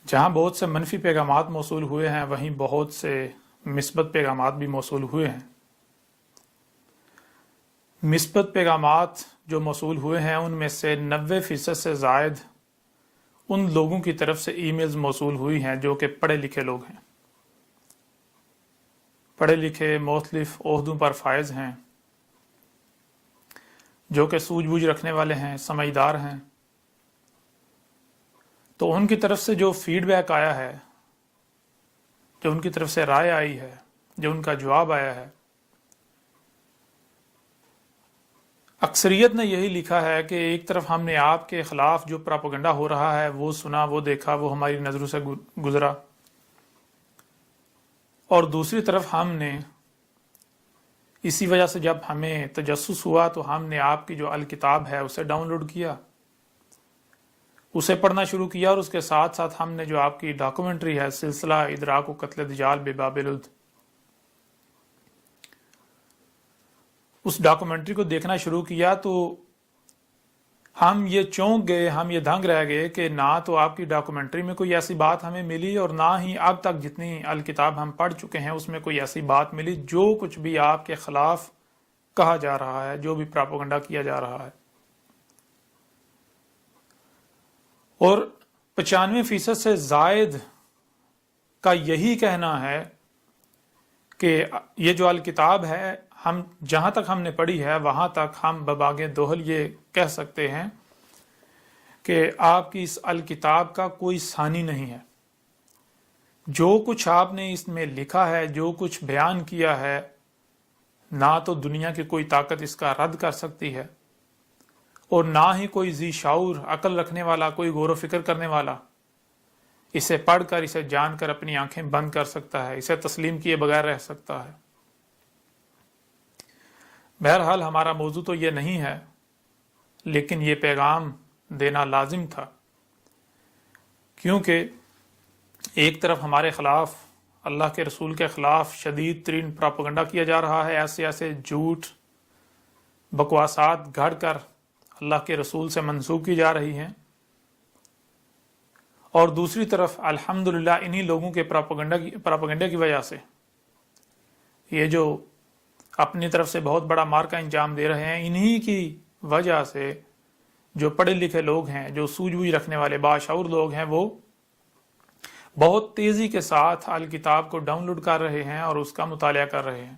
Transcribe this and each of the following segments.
جہاں بہت سے منفی پیغامات موصول ہوئے ہیں وہیں بہت سے مثبت پیغامات بھی موصول ہوئے ہیں۔ مثبت پیغامات جو موصول ہوئے ہیں ان میں سے 90% سے زائد ان لوگوں کی طرف سے ای میلز موصول ہوئی ہیں جو کہ پڑھے لکھے لوگ ہیں، پڑھے لکھے مختلف عہدوں پر فائز ہیں، جو کہ سوجھ بوجھ رکھنے والے ہیں، سمجھدار ہیں۔ تو ان کی طرف سے جو فیڈ بیک آیا ہے، جو ان کی طرف سے رائے آئی ہے، جو ان کا جواب آیا ہے، اکثریت نے یہی لکھا ہے کہ ایک طرف ہم نے آپ کے خلاف جو پراپیگنڈا ہو رہا ہے وہ سنا، وہ دیکھا، وہ ہماری نظروں سے گزرا، اور دوسری طرف ہم نے اسی وجہ سے جب ہمیں تجسس ہوا تو ہم نے آپ کی جو الکتاب ہے اسے ڈاؤن لوڈ کیا، اسے پڑھنا شروع کیا، اور اس کے ساتھ ساتھ ہم نے جو آپ کی ڈاکومنٹری ہے سلسلہ ادراک و قتل دجال بباب لد، اس ڈاکومنٹری کو دیکھنا شروع کیا تو ہم یہ چونک گئے، ہم یہ دنگ رہ گئے کہ نہ تو آپ کی ڈاکومنٹری میں کوئی ایسی بات ہمیں ملی، اور نہ ہی اب تک جتنی الکتاب ہم پڑھ چکے ہیں اس میں کوئی ایسی بات ملی جو کچھ بھی آپ کے خلاف کہا جا رہا ہے، جو بھی پراپیگنڈا کیا جا رہا ہے۔ اور 95% سے زائد کا یہی کہنا ہے کہ یہ جو الکتاب ہے، ہم جہاں تک ہم نے پڑھی ہے وہاں تک ہم بباغ دوہل یہ کہہ سکتے ہیں کہ آپ کی اس الکتاب کا کوئی ثانی نہیں ہے۔ جو کچھ آپ نے اس میں لکھا ہے، جو کچھ بیان کیا ہے، نہ تو دنیا کی کوئی طاقت اس کا رد کر سکتی ہے، اور نہ ہی کوئی ذی شعور، عقل رکھنے والا، کوئی غور و فکر کرنے والا اسے پڑھ کر، اسے جان کر اپنی آنکھیں بند کر سکتا ہے، اسے تسلیم کیے بغیر رہ سکتا ہے۔ بہرحال ہمارا موضوع تو یہ نہیں ہے، لیکن یہ پیغام دینا لازم تھا، کیونکہ ایک طرف ہمارے خلاف، اللہ کے رسول کے خلاف شدید ترین پراپیگنڈا کیا جا رہا ہے، ایسے ایسے جھوٹ بکواسات گھڑ کر اللہ کے رسول سے منسوب کی جا رہی ہیں، اور دوسری طرف الحمدللہ انہی لوگوں کے پراپیگنڈے کی وجہ سے یہ جو اپنی طرف سے بہت بڑا مار کا انجام دے رہے ہیں، انہی کی وجہ سے جو پڑھے لکھے لوگ ہیں، جو سوجھ بوجھ رکھنے والے باشعور لوگ ہیں، وہ بہت تیزی کے ساتھ الکتاب کو ڈاؤن لوڈ کر رہے ہیں اور اس کا مطالعہ کر رہے ہیں۔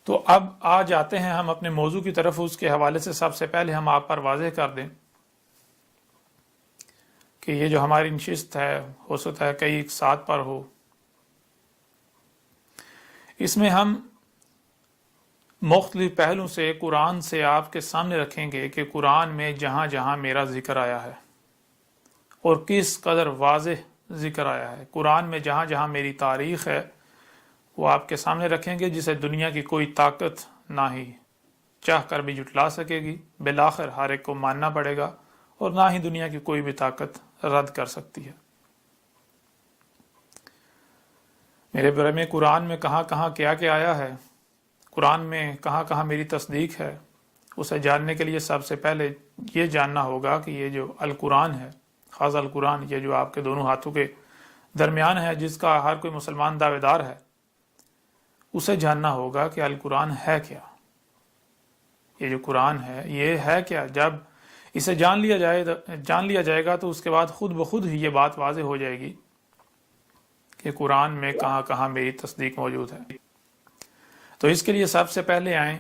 تو اب آ جاتے ہیں ہم اپنے موضوع کی طرف۔ اس کے حوالے سے سب سے پہلے ہم آپ پر واضح کر دیں کہ یہ جو ہماری نشست ہے، ہو سکتا ہے کئی ایک ساتھ پر ہو، اس میں ہم مختلف پہلوں سے قرآن سے آپ کے سامنے رکھیں گے کہ قرآن میں جہاں جہاں میرا ذکر آیا ہے اور کس قدر واضح ذکر آیا ہے، قرآن میں جہاں جہاں میری تاریخ ہے وہ آپ کے سامنے رکھیں گے، جسے دنیا کی کوئی طاقت نہ ہی چاہ کر بھی جھٹلا سکے گی، بالآخر ہر ایک کو ماننا پڑے گا، اور نہ ہی دنیا کی کوئی بھی طاقت رد کر سکتی ہے۔ میرے بارے میں قرآن میں کہاں کہاں کیا کیا آیا ہے، قرآن میں کہاں کہاں میری تصدیق ہے، اسے جاننے کے لیے سب سے پہلے یہ جاننا ہوگا کہ یہ جو القرآن ہے، خاص القرآن، یہ جو آپ کے دونوں ہاتھوں کے درمیان ہے، جس کا ہر کوئی مسلمان دعوے دار ہے، اسے جاننا ہوگا کہ القرآن ہے کیا، یہ جو قرآن ہے یہ ہے کیا۔ جب اسے جان لیا جائے گا تو اس کے بعد خود بخود ہی یہ بات واضح ہو جائے گی کہ قرآن میں کہاں کہاں میری تصدیق موجود ہے۔ تو اس کے لیے سب سے پہلے آئیں،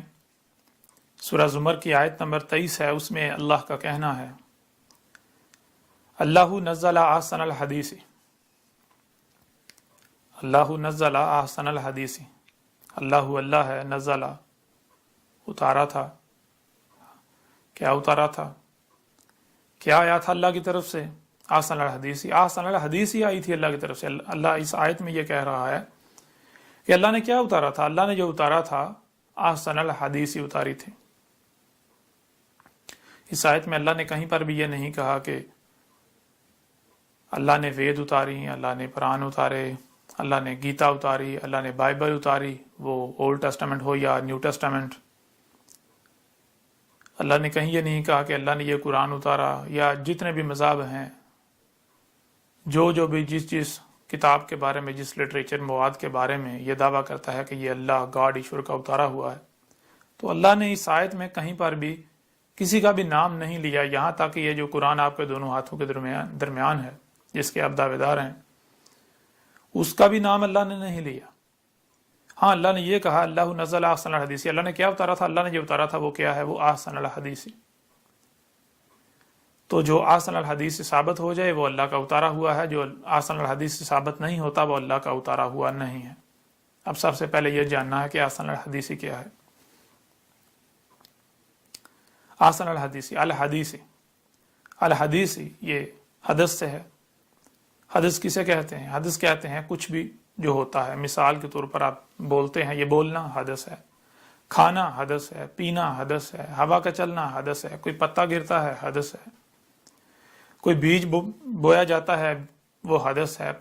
سورہ زمر کی آیت نمبر 23 ہے، اس میں اللہ کا کہنا ہے، اللہ نزل احسن الحدیث، اللہ نزل احسن الحدیث، اللہ ہے، نزل اتارا تھا، کیا اتارا تھا، کیا آیا تھا اللہ کی طرف سے، احسن الحدیث، احسن الحدیث ہی آئی تھی اللہ کی طرف سے۔ اللہ اس آیت میں یہ کہہ رہا ہے کہ اللہ نے کیا اتارا تھا، اللہ نے جو اتارا تھا احسن الحدیث ہی اتاری تھی۔ اس آیت میں اللہ نے کہیں پر بھی یہ نہیں کہا کہ اللہ نے وید اتاری، اللہ نے قرآن اتارے، اللہ نے گیتا اتاری، اللہ نے بائبل اتاری، وہ اولڈ ٹیسٹامنٹ ہو یا نیو ٹیسٹامنٹ۔ اللہ نے کہیں یہ نہیں کہا کہ اللہ نے یہ قرآن اتارا، یا جتنے بھی مذاہب ہیں جو بھی جس کتاب کے بارے میں، جس لٹریچر مواد کے بارے میں یہ دعویٰ کرتا ہے کہ یہ اللہ گاڈ ایشور کا اتارا ہوا ہے، تو اللہ نے اس آیت میں کہیں پر بھی کسی کا بھی نام نہیں لیا، یہاں تک کہ یہ جو قرآن آپ کے دونوں ہاتھوں کے درمیان ہے، جس کے آپ دعوے دار ہیں، اس کا بھی نام اللہ نے نہیں لیا۔ ہاں، اللہ نے یہ کہا اللہ نزل احسن الحدیث، اللہ نے کیا اتارا تھا؟ اللہ نے جو اتارا تھا وہ کیا ہے؟ وہ احسن الحدیث۔ تو جو احسن الحدیث سے ثابت ہو جائے وہ اللہ کا اتارا ہوا ہے، جو احسن الحدیث سے ثابت نہیں ہوتا وہ اللہ کا اتارا ہوا نہیں ہے۔ اب سب سے پہلے یہ جاننا ہے کہ احسن الحدیث کیا ہے۔ احسن الحدیث یہ حدث سے ہے۔ حدث کسے کہتے ہیں؟ حدث کہتے ہیں کچھ بھی جو ہوتا ہے، مثال کے طور پر آپ بولتے ہیں، یہ بولنا حدث ہے، کھانا حدث ہے، پینا حدث ہے، ہوا کا چلنا حدث ہے، کوئی پتا گرتا ہے حدث ہے، کوئی بیج بویا جاتا ہے وہ حدث ہے،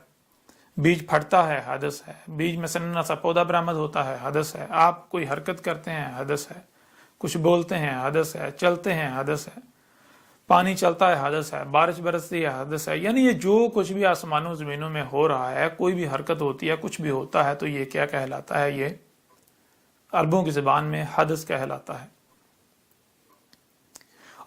بیج پھٹتا ہے حدث ہے، بیج میں سے ننا سا پودا برآمد ہوتا ہے حدث ہے، آپ کوئی حرکت کرتے ہیں حدث ہے، کچھ بولتے ہیں حدث ہے، چلتے ہیں حدث ہے، پانی چلتا ہے حدث ہے، بارش برستی ہے حدث ہے۔ یعنی یہ جو کچھ بھی آسمانوں زمینوں میں ہو رہا ہے، کوئی بھی حرکت ہوتی ہے، کچھ بھی ہوتا ہے، تو یہ کیا کہلاتا ہے؟ یہ عربوں کی زبان میں حدث کہلاتا ہے۔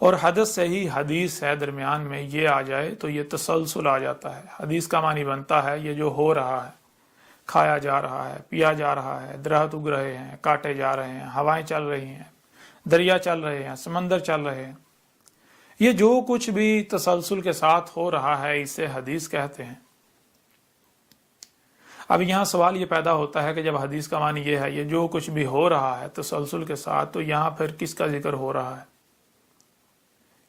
اور حدث سے ہی حدیث ہے، درمیان میں یہ آ جائے تو یہ تسلسل آ جاتا ہے۔ حدیث کا معنی بنتا ہے یہ جو ہو رہا ہے، کھایا جا رہا ہے، پیا جا رہا ہے، درخت اگ رہے ہیں، کاٹے جا رہے ہیں، ہوائیں چل رہی ہیں، دریا چل رہے ہیں، سمندر چل رہے ہیں، یہ جو کچھ بھی تسلسل کے ساتھ ہو رہا ہے اسے حدیث کہتے ہیں۔ اب یہاں سوال یہ پیدا ہوتا ہے کہ جب حدیث کا معنی یہ ہے یہ جو کچھ بھی ہو رہا ہے تسلسل کے ساتھ، تو یہاں پھر کس کا ذکر ہو رہا ہے؟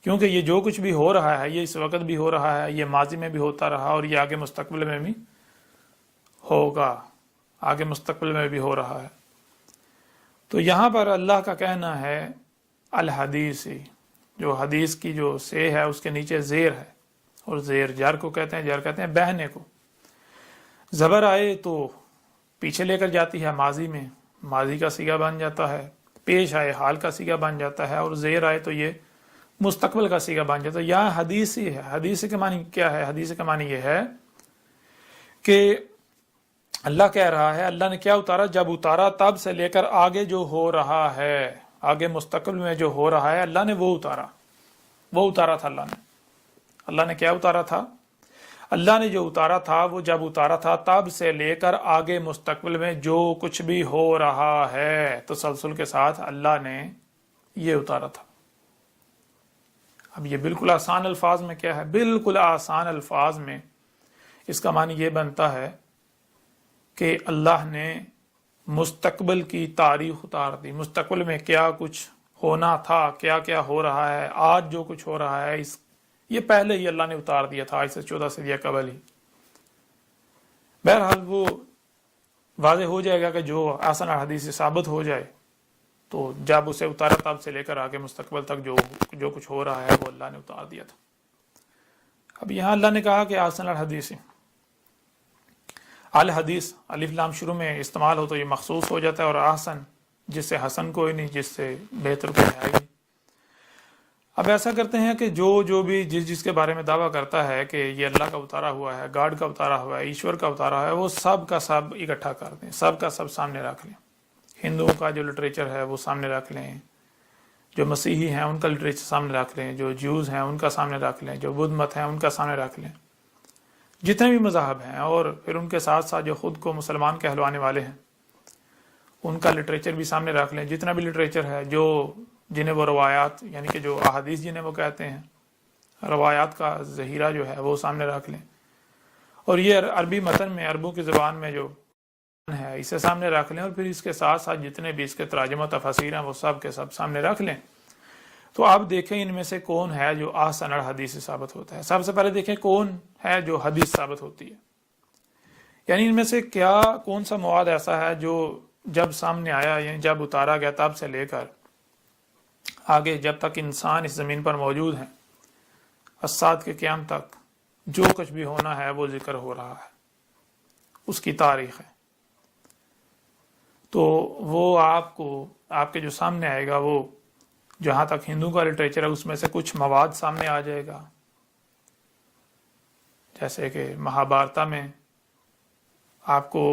کیونکہ یہ جو کچھ بھی ہو رہا ہے یہ اس وقت بھی ہو رہا ہے، یہ ماضی میں بھی ہوتا رہا اور یہ آگے مستقبل میں بھی ہوگا، آگے مستقبل میں بھی ہو رہا ہے۔ تو یہاں پر اللہ کا کہنا ہے الحدیث، جو حدیث کی جو سے ہے اس کے نیچے زیر ہے، اور زیر جر کو کہتے ہیں، جر کہتے ہیں بہنے کو۔ زبر آئے تو پیچھے لے کر جاتی ہے، ماضی میں ماضی کا صیغہ بن جاتا ہے، پیش آئے حال کا صیغہ بن جاتا ہے، اور زیر آئے تو یہ مستقبل کا صیغہ بن جاتا ہے۔ یہاں حدیث ہی ہے۔ حدیث کے معنی کیا ہے؟ حدیث کا معنی یہ ہے کہ اللہ کہہ رہا ہے اللہ نے کیا اتارا؟ جب اتارا تب سے لے کر آگے جو ہو رہا ہے، آگے مستقبل میں جو ہو رہا ہے، اللہ نے وہ اتارا تھا۔ اللہ نے کیا اتارا تھا؟ اللہ نے جو اتارا تھا وہ جب اتارا تھا تب سے لے کر آگے مستقبل میں جو کچھ بھی ہو رہا ہے تسلسل کے ساتھ اللہ نے یہ اتارا تھا۔ اب یہ بالکل آسان الفاظ میں کیا ہے؟ بالکل آسان الفاظ میں اس کا معنی یہ بنتا ہے کہ اللہ نے مستقبل کی تاریخ اتار دی، مستقبل میں کیا کچھ ہونا تھا، کیا کیا ہو رہا ہے، آج جو کچھ ہو رہا ہے یہ پہلے ہی اللہ نے اتار دیا تھا، آج سے 14 صدیاں قبل ہی۔ بہرحال وہ واضح ہو جائے گا کہ جو احسن الحدیث سے ثابت ہو جائے تو جب اسے اتارا تب سے لے کر آگے مستقبل تک جو کچھ ہو رہا ہے وہ اللہ نے اتار دیا تھا۔ اب یہاں اللہ نے کہا کہ احسن الحدیث، الحدیث الف لام شروع میں استعمال ہو تو یہ مخصوص ہو جاتا ہے، اور احسن جس سے حسن کوئی نہیں، جس سے بہتر کوئی ہے ہی۔ اب ایسا کرتے ہیں کہ جو بھی جس کے بارے میں دعویٰ کرتا ہے کہ یہ اللہ کا اتارا ہوا ہے، گاڈ کا اتارا ہوا ہے، ایشور کا اتارا ہوا ہے، وہ سب کا سب اکٹھا کر دیں، سب کا سب سامنے رکھ لیں۔ ہندوؤں کا جو لٹریچر ہے وہ سامنے رکھ لیں، جو مسیحی ہیں ان کا لٹریچر سامنے رکھ لیں، جو جیوز ہیں ان کا سامنے رکھ لیں، جو بدھ مت ہیں ان کا سامنے رکھ لیں، جتنے بھی مذاہب ہیں، اور پھر ان کے ساتھ ساتھ جو خود کو مسلمان کہلوانے والے ہیں ان کا لٹریچر بھی سامنے رکھ لیں، جتنا بھی لٹریچر ہے، جنہیں وہ روایات یعنی کہ جو احادیث جنہیں وہ کہتے ہیں، روایات کا ذخیرہ جو ہے وہ سامنے رکھ لیں، اور یہ عربی متن میں، عربوں کی زبان میں جو ہے اسے سامنے رکھ لیں، اور پھر اس کے ساتھ ساتھ جتنے بھی اس کے تراجم و تفاسیر ہیں وہ سب کے سب سامنے رکھ لیں۔ تو آپ دیکھیں ان میں سے کون ہے جو احسن الحدیث سے ثابت ہوتا ہے۔ سب سے پہلے دیکھیں کون ہے جو حدیث ثابت ہوتی ہے، یعنی ان میں سے کون سا مواد ایسا ہے جو جب سامنے آیا، یعنی جب اتارا گیا تب سے لے کر آگے جب تک انسان اس زمین پر موجود ہیں، الساعۃ کے قیام تک جو کچھ بھی ہونا ہے وہ ذکر ہو رہا ہے، اس کی تاریخ ہے۔ تو وہ آپ کے جو سامنے آئے گا، وہ جہاں تک ہندو کا لٹریچر ہے اس میں سے کچھ مواد سامنے آ جائے گا، جیسے کہ مہابھارتا میں آپ کو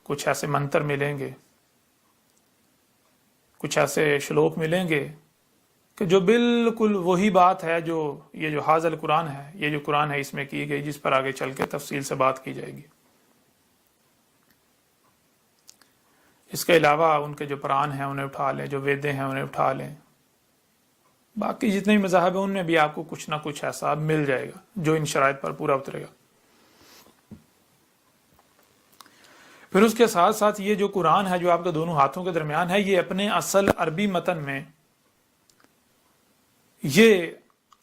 کچھ ایسے منتر ملیں گے، کچھ ایسے شلوک ملیں گے کہ جو بالکل وہی بات ہے جو یہ جو حاضل قرآن ہے، یہ جو قرآن ہے اس میں کی گئی، جس پر آگے چل کے تفصیل سے بات کی جائے گی۔ اس کے علاوہ ان کے جو پران ہیں انہیں اٹھا لیں، جو ویدیں ہیں انہیں اٹھا لیں، باقی جتنے بھی مذاہب ہیں ان میں بھی آپ کو کچھ نہ کچھ ایسا مل جائے گا جو ان شرائط پر پورا اترے گا۔ پھر اس کے ساتھ ساتھ یہ جو قرآن ہے جو آپ کے دونوں ہاتھوں کے درمیان ہے، یہ اپنے اصل عربی متن میں یہ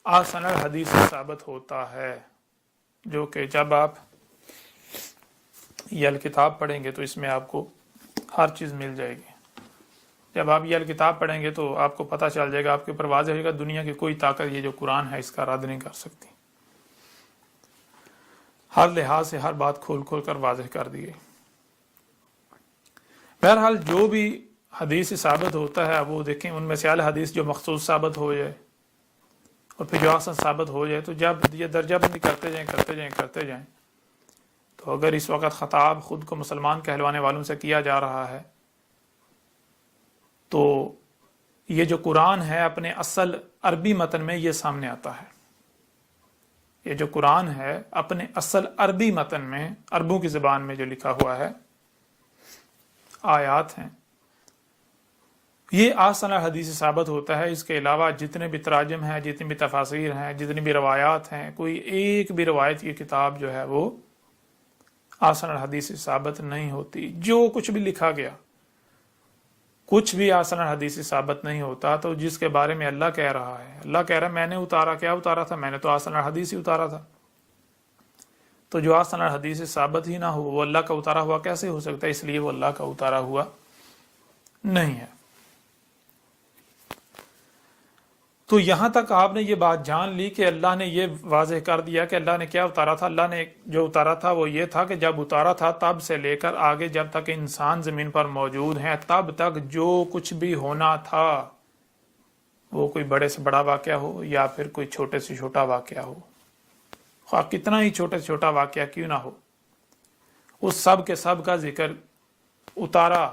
آسن الحدیث سے ثابت ہوتا ہے، جو کہ جب آپ یہ الکتاب پڑھیں گے تو اس میں آپ کو ہر چیز مل جائے گی۔ جب آپ یہ الکتاب پڑھیں گے تو آپ کو پتہ چل جائے گا، آپ کے اوپر واضح ہوگا دنیا کی کوئی طاقت یہ جو قرآن ہے اس کا رد نہیں کر سکتی۔ ہر لحاظ سے ہر بات کھول کھول کر واضح کر دی گئی۔ بہرحال جو بھی حدیث سے ثابت ہوتا ہے وہ دیکھیں، ان میں سے اعلی حدیث جو مخصوص ثابت ہو جائے اور پھر جو حسن ثابت ہو جائے، تو جب یہ درجہ بندی کرتے جائیں تو اگر اس وقت خطاب خود کو مسلمان کہلوانے والوں سے کیا جا رہا ہے تو یہ جو قرآن ہے اپنے اصل عربی متن میں یہ سامنے آتا ہے۔ یہ جو قرآن ہے اپنے اصل عربی متن میں، عربوں کی زبان میں جو لکھا ہوا ہے، آیات ہیں، یہ آسن الحدیث سے ثابت ہوتا ہے۔ اس کے علاوہ جتنے بھی تراجم ہیں، جتنی بھی تفاسیر ہیں، جتنی بھی روایات ہیں، کوئی ایک بھی روایت کی کتاب جو ہے وہ آسن الحدیث سے ثابت نہیں ہوتی۔ جو کچھ بھی لکھا گیا کچھ بھی آسن الحدیث سے ثابت نہیں ہوتا۔ تو جس کے بارے میں اللہ کہہ رہا ہے، اللہ کہہ رہا ہے میں نے اتارا، کیا اتارا تھا؟ میں نے تو آسن الحدیث ہی اتارا تھا۔ تو جو آسن الحدیث سے ثابت ہی نہ ہو وہ اللہ کا اتارا ہوا کیسے ہو سکتا ہے؟ اس لیے وہ اللہ کا اتارا ہوا نہیں ہے۔ تو یہاں تک آپ نے یہ بات جان لی کہ اللہ نے یہ واضح کر دیا کہ اللہ نے کیا اتارا تھا۔ اللہ نے جو اتارا تھا وہ یہ تھا کہ جب اتارا تھا تب سے لے کر آگے جب تک انسان زمین پر موجود ہیں تب تک جو کچھ بھی ہونا تھا، وہ کوئی بڑے سے بڑا واقعہ ہو یا پھر کوئی چھوٹے سے چھوٹا واقعہ ہو، خواہ کتنا ہی چھوٹے سے چھوٹا واقعہ کیوں نہ ہو، اس سب کے سب کا ذکر اتارا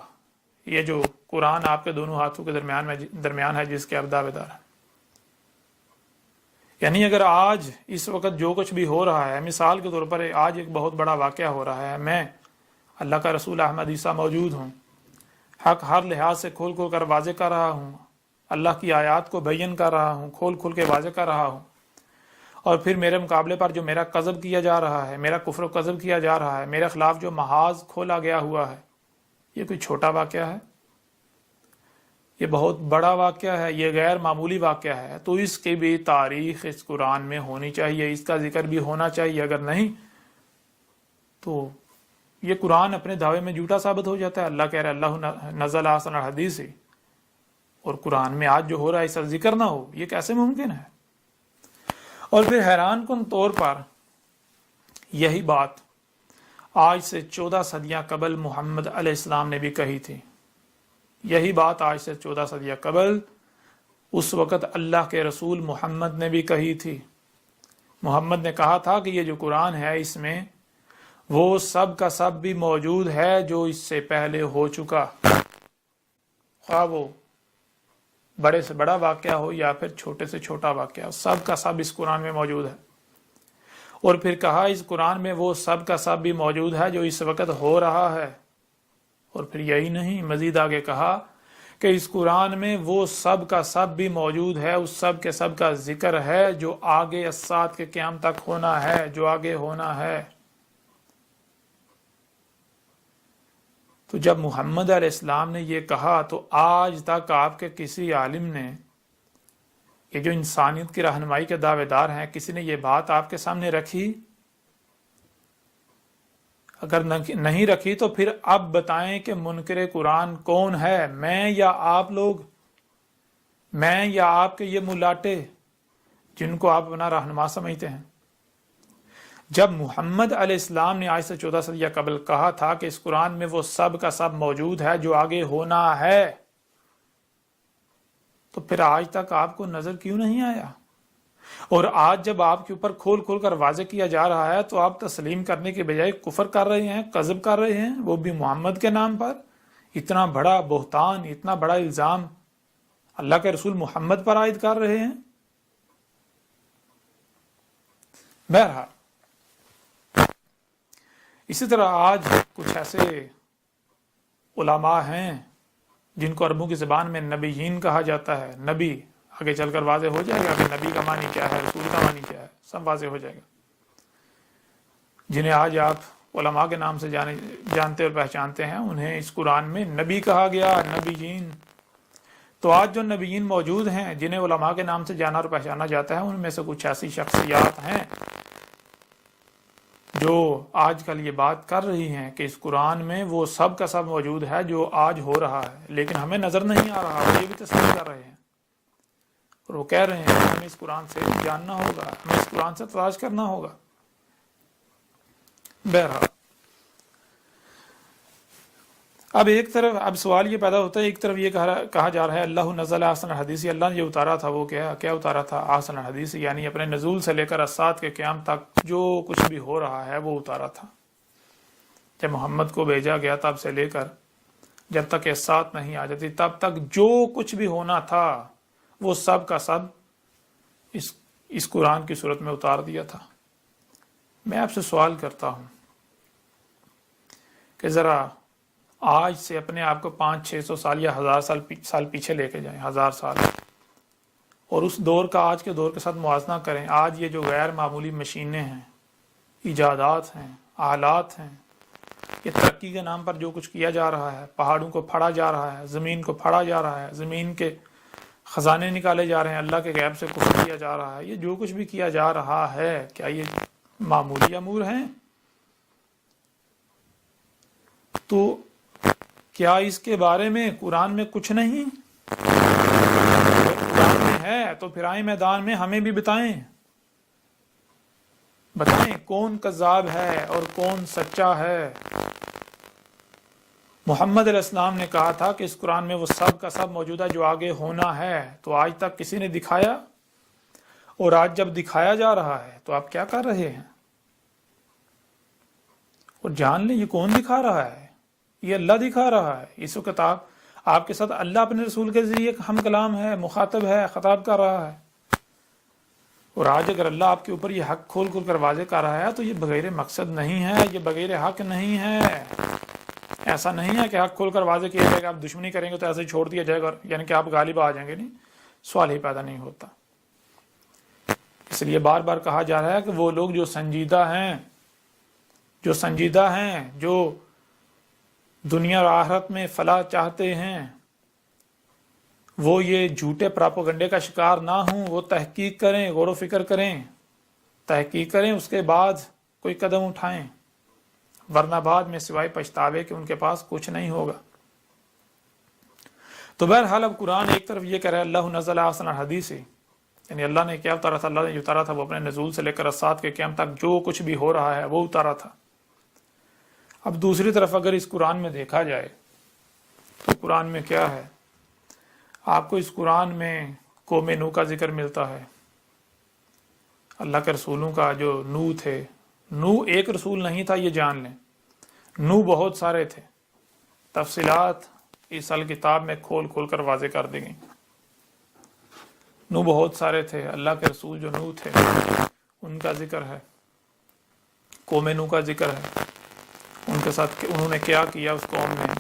یہ جو قرآن آپ کے دونوں ہاتھوں کے درمیان ہے، جس کے آپ دعوے دار ہیں۔ یعنی اگر آج اس وقت جو کچھ بھی ہو رہا ہے، مثال کے طور پر آج ایک بہت بڑا واقعہ ہو رہا ہے، میں اللہ کا رسول احمد عیسیٰ موجود ہوں، حق ہر لحاظ سے کھول کھول کر واضح کر رہا ہوں، اللہ کی آیات کو بیان کر رہا ہوں، کھول کھول کے واضح کر رہا ہوں، اور پھر میرے مقابلے پر جو میرا کذب کیا جا رہا ہے، میرا کفر و کذب کیا جا رہا ہے، میرے خلاف جو محاذ کھولا گیا ہوا ہے، یہ کوئی چھوٹا واقعہ ہے؟ یہ بہت بڑا واقعہ ہے، یہ غیر معمولی واقعہ ہے۔ تو اس کی بھی تاریخ اس قرآن میں ہونی چاہیے، اس کا ذکر بھی ہونا چاہیے۔ اگر نہیں تو یہ قرآن اپنے دعوے میں جھوٹا ثابت ہو جاتا ہے۔ اللہ کہہ رہا ہے اللہ نزل احسن الحدیث، اور قرآن میں آج جو ہو رہا ہے اس کا ذکر نہ ہو، یہ کیسے ممکن ہے؟ اور پھر حیران کن طور پر یہی بات آج سے 14 صدیاں قبل محمد علیہ السلام نے بھی کہی تھی۔ یہی بات آج سے 14 صدیاں قبل اس وقت اللہ کے رسول محمد نے بھی کہی تھی۔ محمد نے کہا تھا کہ یہ جو قرآن ہے اس میں وہ سب کا سب بھی موجود ہے جو اس سے پہلے ہو چکا، خواہ وہ بڑے سے بڑا واقعہ ہو یا پھر چھوٹے سے چھوٹا واقعہ ہو، سب کا سب اس قرآن میں موجود ہے۔ اور پھر کہا اس قرآن میں وہ سب کا سب بھی موجود ہے جو اس وقت ہو رہا ہے۔ اور پھر یہی نہیں، مزید آگے کہا کہ اس قرآن میں وہ سب کا سب بھی موجود ہے، اس سب کے سب کا ذکر ہے جو آگے الساعۃ کے قیام تک ہونا ہے، جو آگے ہونا ہے۔ تو جب محمد علیہ السلام نے یہ کہا تو آج تک آپ کے کسی عالم نے، یہ جو انسانیت کی رہنمائی کے دعوے دار ہیں، کسی نے یہ بات آپ کے سامنے رکھی؟ اگر نہیں رکھی تو پھر اب بتائیں کہ منکر قرآن کون ہے، میں یا آپ لوگ، میں یا آپ کے یہ ملاٹے جن کو آپ اپنا رہنما سمجھتے ہیں؟ جب محمد علیہ السلام نے آج سے 14 صدیہ قبل کہا تھا کہ اس قرآن میں وہ سب کا سب موجود ہے جو آگے ہونا ہے، تو پھر آج تک آپ کو نظر کیوں نہیں آیا؟ اور آج جب آپ کے اوپر کھول کھول کر واضح کیا جا رہا ہے تو آپ تسلیم کرنے کے بجائے کفر کر رہے ہیں، کذب کر رہے ہیں، وہ بھی محمد کے نام پر۔ اتنا بڑا بہتان، اتنا بڑا الزام اللہ کے رسول محمد پر عائد کر رہے ہیں۔ بہرحال اسی طرح آج کچھ ایسے علماء ہیں جن کو عربوں کی زبان میں نبیین کہا جاتا ہے۔ نبی آگے چل کر واضح ہو جائے گا کہ نبی کا معنی کیا ہے، رسول کا معنی کیا ہے، سب واضح ہو جائے گا۔ جنہیں آج آپ علماء کے نام سے جانتے اور پہچانتے ہیں، انہیں اس قرآن میں نبی کہا گیا، نبیین۔ تو آج جو نبیین موجود ہیں جنہیں علماء کے نام سے جانا اور پہچانا جاتا ہے، ان میں سے کچھ ایسی شخصیات ہیں جو آج کل یہ بات کر رہی ہیں کہ اس قرآن میں وہ سب کا سب موجود ہے جو آج ہو رہا ہے، لیکن ہمیں نظر نہیں آ رہا، وہ یہ بھی تسلیم کر رہے ہیں اور وہ کہہ رہے ہیں کہ ہمیں اس قرآن سے جاننا ہوگا، ہمیں اس قرآن سے تلاش کرنا ہوگا۔ بہرحال اب سوال یہ پیدا ہوتا ہے، ایک طرف یہ کہا جا رہا ہے اللہ نزل احسن الحدیث، اللہ نے یہ اتارا تھا، وہ کیا اتارا تھا؟ احسن الحدیث، یعنی اپنے نزول سے لے کر الساعۃ کے قیام تک جو کچھ بھی ہو رہا ہے وہ اتارا تھا۔ جب محمد کو بھیجا گیا تب سے لے کر جب تک الساعۃ نہیں آ جاتی تب تک جو کچھ بھی ہونا تھا وہ سب کا سب اس قرآن کی صورت میں اتار دیا تھا۔ میں آپ سے سوال کرتا ہوں کہ ذرا آج سے اپنے آپ کو 500-600 سال یا 1000 سال پیچھے لے کے جائیں، 1000 سال، اور اس دور کا آج کے دور کے ساتھ موازنہ کریں۔ آج یہ جو غیر معمولی مشینیں ہیں، ایجادات ہیں، آلات ہیں، یہ ترقی کے نام پر جو کچھ کیا جا رہا ہے، پہاڑوں کو پھاڑا جا رہا ہے، زمین کو پھاڑا جا رہا ہے، زمین کے خزانے نکالے جا رہے ہیں، اللہ کے غیب سے کفر کیا جا رہا ہے، یہ جو کچھ بھی کیا جا رہا ہے، کیا یہ معمولی امور ہیں؟ تو کیا اس کے بارے میں قرآن میں کچھ نہیں؟ اگر قرآن میں ہے تو پھر آئیں میدان میں ہمیں بھی بتائیں کون کذاب ہے اور کون سچا ہے۔ محمد علیہ السلام نے کہا تھا کہ اس قرآن میں وہ سب کا سب موجود ہے جو آگے ہونا ہے، تو آج تک کسی نے دکھایا؟ اور آج جب دکھایا جا رہا ہے تو آپ کیا کر رہے ہیں؟ اور جان لیں یہ کون دکھا رہا ہے؟ یہ اللہ دکھا رہا ہے۔ اس وقت آپ کے ساتھ اللہ اپنے رسول کے ذریعے ہم کلام ہے، مخاطب ہے، خطاب کر رہا ہے۔ اور آج اگر اللہ آپ کے اوپر یہ حق کھول کھول کر واضح کر رہا ہے تو یہ بغیر مقصد نہیں ہے، یہ بغیر حق نہیں ہے۔ ایسا نہیں ہے کہ حق کھول کر واضح کیا جائے گا، آپ دشمنی کریں گے تو ایسے ہی چھوڑ دیا جائے گا، یعنی کہ آپ غالب آ جائیں گے، نہیں، سوال ہی پیدا نہیں ہوتا۔ اس لیے بار بار کہا جا رہا ہے کہ وہ لوگ جو سنجیدہ ہیں، جو دنیا اور آخرت میں فلاح چاہتے ہیں، وہ یہ جھوٹے پراپوگنڈے کا شکار نہ ہوں، وہ تحقیق کریں، غور و فکر کریں، تحقیق کریں، اس کے بعد کوئی قدم اٹھائیں، ورنہ بعد میں سوائے پچھتاوے کہ ان کے پاس کچھ نہیں ہوگا۔ تو بہرحال اب قرآن ایک طرف یہ کہہ رہا ہے اللہ نزل احسن الحدیث، یعنی اللہ نے کیا اتارا تھا؟ اللہ نے جو اتارا تھا وہ اپنے نزول سے لے کر الساعۃ کے قیام تک جو کچھ بھی ہو رہا ہے وہ اتارا تھا۔ اب دوسری طرف اگر اس قرآن میں دیکھا جائے تو قرآن میں کیا ہے؟ آپ کو اس قرآن میں قوم نوح کا ذکر ملتا ہے، اللہ کے رسولوں کا جو نوح تھے۔ نوح ایک رسول نہیں تھا، یہ جان لیں، نوح بہت سارے تھے، تفصیلات اس الکتاب میں کھول کھول کر واضح کر دی گئی۔ نوح بہت سارے تھے، اللہ کے رسول جو نوح تھے ان کا ذکر ہے، قوم نوح کا ذکر ہے، ان کے ساتھ انہوں نے کیا کیا، اس قوم نے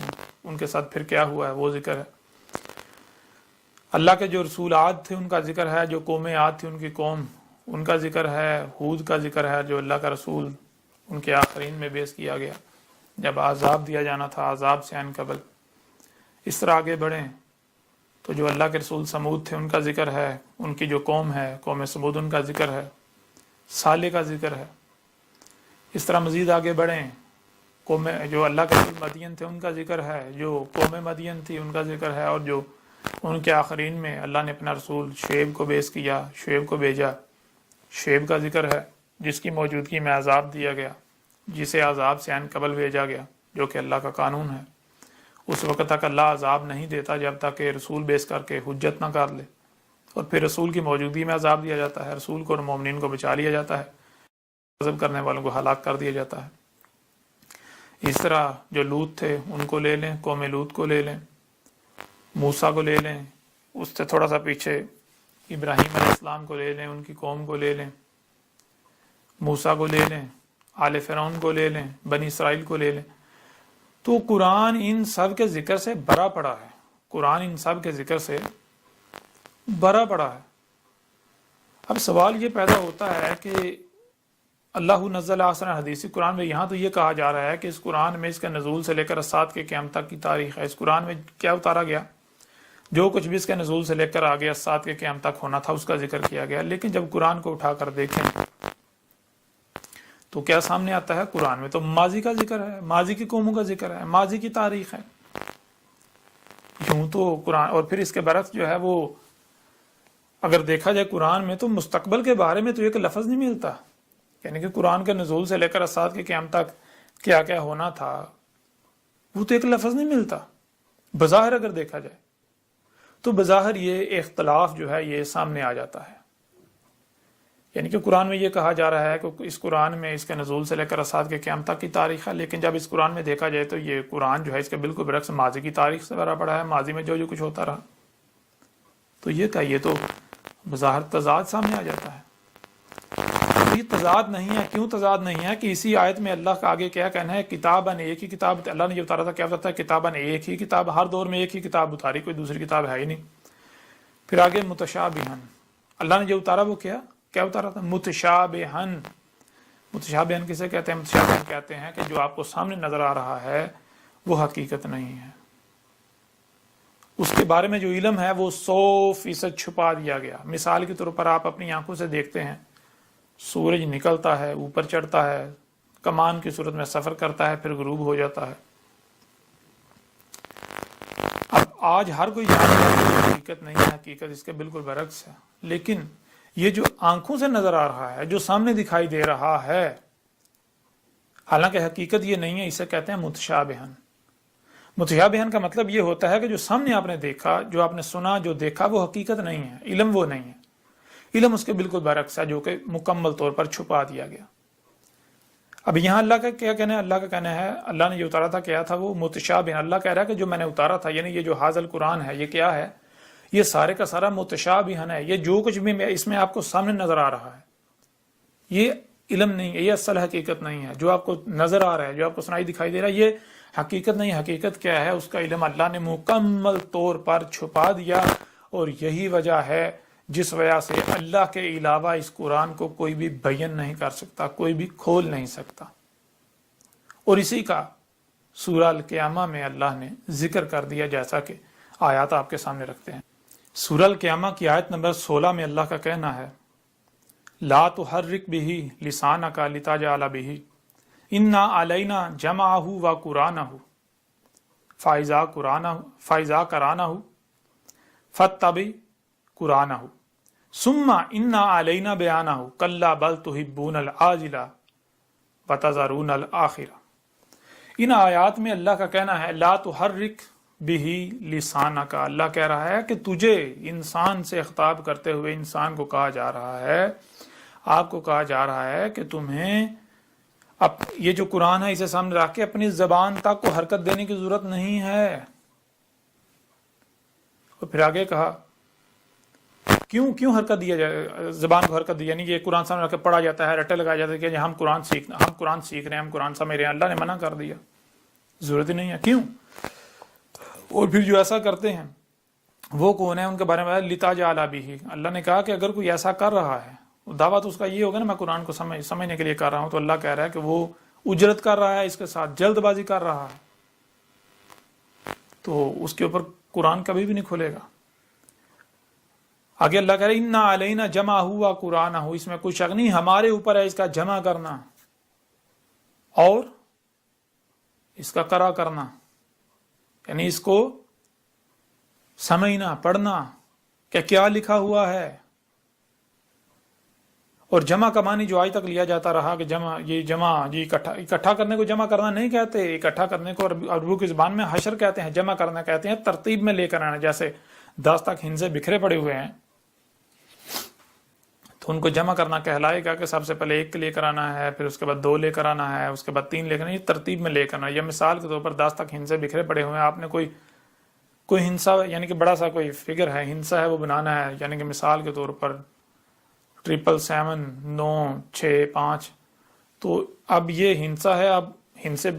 ان کے ساتھ پھر کیا ہوا ہے وہ ذکر ہے۔ اللہ کے جو رسول عاد تھے ان کا ذکر ہے، جو قوم عاد تھی ان کی قوم، ان کا ذکر ہے، ہود کا ذکر ہے، جو اللہ کا رسول ان کے آخرین میں بیعث کیا گیا جب عذاب دیا جانا تھا، عذاب سے عن قبل۔ اس طرح آگے بڑھیں تو جو اللہ کے رسول سمود تھے ان کا ذکر ہے، ان کی جو قوم ہے قوم سمود ان کا ذکر ہے، صالح کا ذکر ہے۔ اس طرح مزید آگے بڑھیں، قوم جو اللہ کے رسول مدین تھے ان کا ذکر ہے، جو قوم مدین تھی ان کا ذکر ہے، اور جو ان کے آخرین میں اللہ نے اپنا رسول شعیب کو بیعث کیا، شعیب کو بھیجا، شعیب کا ذکر ہے، جس کی موجودگی میں عذاب دیا گیا، جسے عذاب سے عن قبل بھیجا گیا، جو کہ اللہ کا قانون ہے۔ اس وقت تک اللہ عذاب نہیں دیتا جب تک کہ رسول بیعث کر کے حجت نہ کر لے، اور پھر رسول کی موجودگی میں عذاب دیا جاتا ہے، رسول کو اور مومنین کو بچا لیا جاتا ہے، غضب کرنے والوں کو ہلاک کر دیا جاتا ہے۔ اس طرح جو لوط تھے ان کو لے لیں، قوم لوط کو لے لیں، موسیٰ کو لے لیں، اس سے تھوڑا سا پیچھے ابراہیم علیہ السلام کو لے لیں، ان کی قوم کو لے لیں، موسیٰ کو لے لیں، آل فرعون کو لے لیں، بنی اسرائیل کو لے لیں، تو قرآن ان سب کے ذکر سے بھرا پڑا ہے، قرآن ان سب کے ذکر سے بھرا پڑا ہے۔ اب سوال یہ پیدا ہوتا ہے کہ اللہ نزل احسن حدیث قرآن میں یہاں تو یہ کہا جا رہا ہے کہ اس قرآن میں اس کے نزول سے لے کر اسات کے قیامت تک کی تاریخ ہے، اس قرآن میں کیا اتارا گیا، جو کچھ بھی اس کے نزول سے لے کر آگے اسات کے قیامت تک ہونا تھا اس کا ذکر کیا گیا، لیکن جب قرآن کو اٹھا کر دیکھیں تو کیا سامنے آتا ہے؟ قرآن میں تو ماضی کا ذکر ہے، ماضی کی قوموں کا ذکر ہے، ماضی کی تاریخ ہے۔ یوں تو قرآن، اور پھر اس کے برعکس جو ہے وہ اگر دیکھا جائے قرآن میں تو مستقبل کے بارے میں تو ایک لفظ نہیں ملتا، یعنی کہ قرآن کے نزول سے لے کر اسات کے قیامت تک کیا کیا ہونا تھا وہ تو ایک لفظ نہیں ملتا بظاہر اگر دیکھا جائے تو بظاہر یہ اختلاف جو ہے یہ سامنے آ جاتا ہے۔ یعنی کہ قرآن میں یہ کہا جا رہا ہے کہ اس قرآن میں اس کے نزول سے لے کر اسات کے قیامت تک کی تاریخ ہے، لیکن جب اس قرآن میں دیکھا جائے تو یہ قرآن جو ہے اس کے بالکل برعکس ماضی کی تاریخ سے بھرا پڑا ہے، ماضی میں جو کچھ ہوتا رہا، تو یہ کہیے تو بظاہر تضاد سامنے آ جاتا ہے۔ یہ تضاد نہیں ہے، کیوں تضاد نہیں ہے کہ اسی آیت میں اللہ کا آگے کیا کہنا ہے، کتاباً ایک ہی کتاب، اللہ نے جو اتارا تھا کیا بتاتا ہے، کتاباً ایک ہی کتاب، ہر دور میں ایک ہی کتاب اتاری، کوئی دوسری کتاب ہے ہی نہیں۔ پھر آگے متشابہن، اللہ نے جو اتارا وہ کیا اتارا تھا، متشابہن۔ متشابہن کسے کہتے ہیں؟ متشابہن کہتے ہیں کہ جو آپ کو سامنے نظر آ رہا ہے وہ حقیقت نہیں ہے، اس کے بارے میں جو علم ہے وہ 100% چھپا دیا گیا۔ مثال کے طور پر آپ اپنی آنکھوں سے دیکھتے ہیں سورج نکلتا ہے، اوپر چڑھتا ہے، کمان کی صورت میں سفر کرتا ہے، پھر غروب ہو جاتا ہے۔ اب آج ہر کوئی جانتا ہے کہ حقیقت نہیں ہے، حقیقت اس کے بالکل برعکس ہے، لیکن یہ جو آنکھوں سے نظر آ رہا ہے، جو سامنے دکھائی دے رہا ہے، حالانکہ حقیقت یہ نہیں ہے، اسے کہتے ہیں متشابہن۔ متشابہن کا مطلب یہ ہوتا ہے کہ جو سامنے آپ نے دیکھا، جو آپ نے سنا، جو دیکھا وہ حقیقت نہیں ہے، علم وہ نہیں ہے، علم اس کے بالکل برعکس ہے جو کہ مکمل طور پر چھپا دیا گیا۔ اب یہاں اللہ کا کیا کہنا ہے؟ اللہ کا کہنا ہے اللہ نے جو اتارا تھا کیا تھا وہ متشابہ۔ اللہ کہہ رہا ہے کہ جو میں نے اتارا تھا، یعنی یہ جو حاضل قرآن ہے یہ کیا ہے؟ یہ سارے کا سارا متشابہ ہے، یہ جو کچھ بھی اس میں آپ کو سامنے نظر آ رہا ہے یہ علم نہیں ہے، یہ اصل حقیقت نہیں ہے۔ جو آپ کو نظر آ رہا ہے، جو آپ کو سنائی دکھائی دے رہا ہے، یہ حقیقت نہیں۔ حقیقت کیا ہے؟ اس کا علم اللہ نے مکمل طور پر چھپا دیا، اور یہی وجہ ہے جس وجہ سے اللہ کے علاوہ اس قرآن کو کوئی بھی بیان نہیں کر سکتا، کوئی بھی کھول نہیں سکتا۔ اور اسی کا سورہ القیامہ میں اللہ نے ذکر کر دیا، جیسا کہ آیات آپ کے سامنے رکھتے ہیں۔ سورہ القیامہ کی آیت نمبر 16 میں اللہ کا کہنا ہے، لا تحرک بہ لسانک لتجعل بہ انا علینا جمعہ و قرآنہ فاذا قرأنہ فاتبع قرآنہ ثم انا علینا بیانہ کلا بل تحبون العاجلہ وتذرون الآخرہ۔ ان آیات میں اللہ کا کہنا ہے لا تحرک بہ لسانک، اللہ کہہ رہا ہے کہ تجھے انسان سے خطاب کرتے ہوئے انسان کو کہا جا رہا ہے، آپ کو کہا جا رہا ہے کہ تمہیں یہ جو قرآن ہے اسے سامنے رکھ کے اپنی زبان تک کو حرکت دینے کی ضرورت نہیں ہے۔ اور پھر آگے کہا کیوں حرکت دیا جائے، زبان کو حرکت دی، یعنی کہ قرآن سامنے رکھ کے پڑھا جاتا ہے، رٹے لگایا جاتا ہے کہ ہم قرآن سیکھ رہے ہیں، ہم قرآن سمجھ رہے ہیں۔ اللہ نے منع کر دیا، ضرورت ہی نہیں ہے۔ کیوں؟ اور پھر جو ایسا کرتے ہیں وہ کون ہے؟ ان کے بارے میں لتجعل بہ، اللہ نے کہا کہ اگر کوئی ایسا کر رہا ہے، دعویٰ تو اس کا یہ ہوگا نا میں قرآن کو سمجھنے کے لیے کر رہا ہوں، تو اللہ کہہ رہا ہے کہ وہ اجرت کر رہا ہے، اس کے ساتھ جلد بازی کر رہا ہے، تو اس کے اوپر قرآن کبھی بھی نہیں کھلے گا۔ آگے اللہ کہہ رہا ہے انا علینا جمع ہوا قرآن ہو، اس میں کوئی شک نہیں ہمارے اوپر ہے اس کا جمع کرنا اور اس کا قرأ کرنا، یعنی اس کو سمجھنا، پڑھنا کہ کیا لکھا ہوا ہے۔ اور جمع کا معنی جو آج تک لیا جاتا رہا کہ اکٹھا کرنے کو جمع کرنا نہیں کہتے، اکٹھا کرنے کو عربوں کی زبان میں حشر کہتے ہیں، جمع کرنا کہتے ہیں ترتیب میں لے کر آنا، جیسے 10 تک ہندسے بکھرے پڑے ہوئے ہیں تو ان کو جمع کرنا کہلائے گا کہ سب سے پہلے 1 لے کر آنا ہے، پھر اس کے بعد 2 لے کر آنا ہے، اس کے بعد 3 لے کر آنا ہے، یہ ترتیب میں لے کر آنا ہے۔ یا مثال کے طور پر 10 تک ہندسے بکھرے پڑے ہوئے ہیں، آپ نے کوئی ہندسا یعنی کہ بڑا سا کوئی فگر ہے، ہندسا ہے، وہ بنانا ہے، یعنی کہ مثال کے طور پر 777 9 6 5، تو اب یہ ہندسا ہے، اب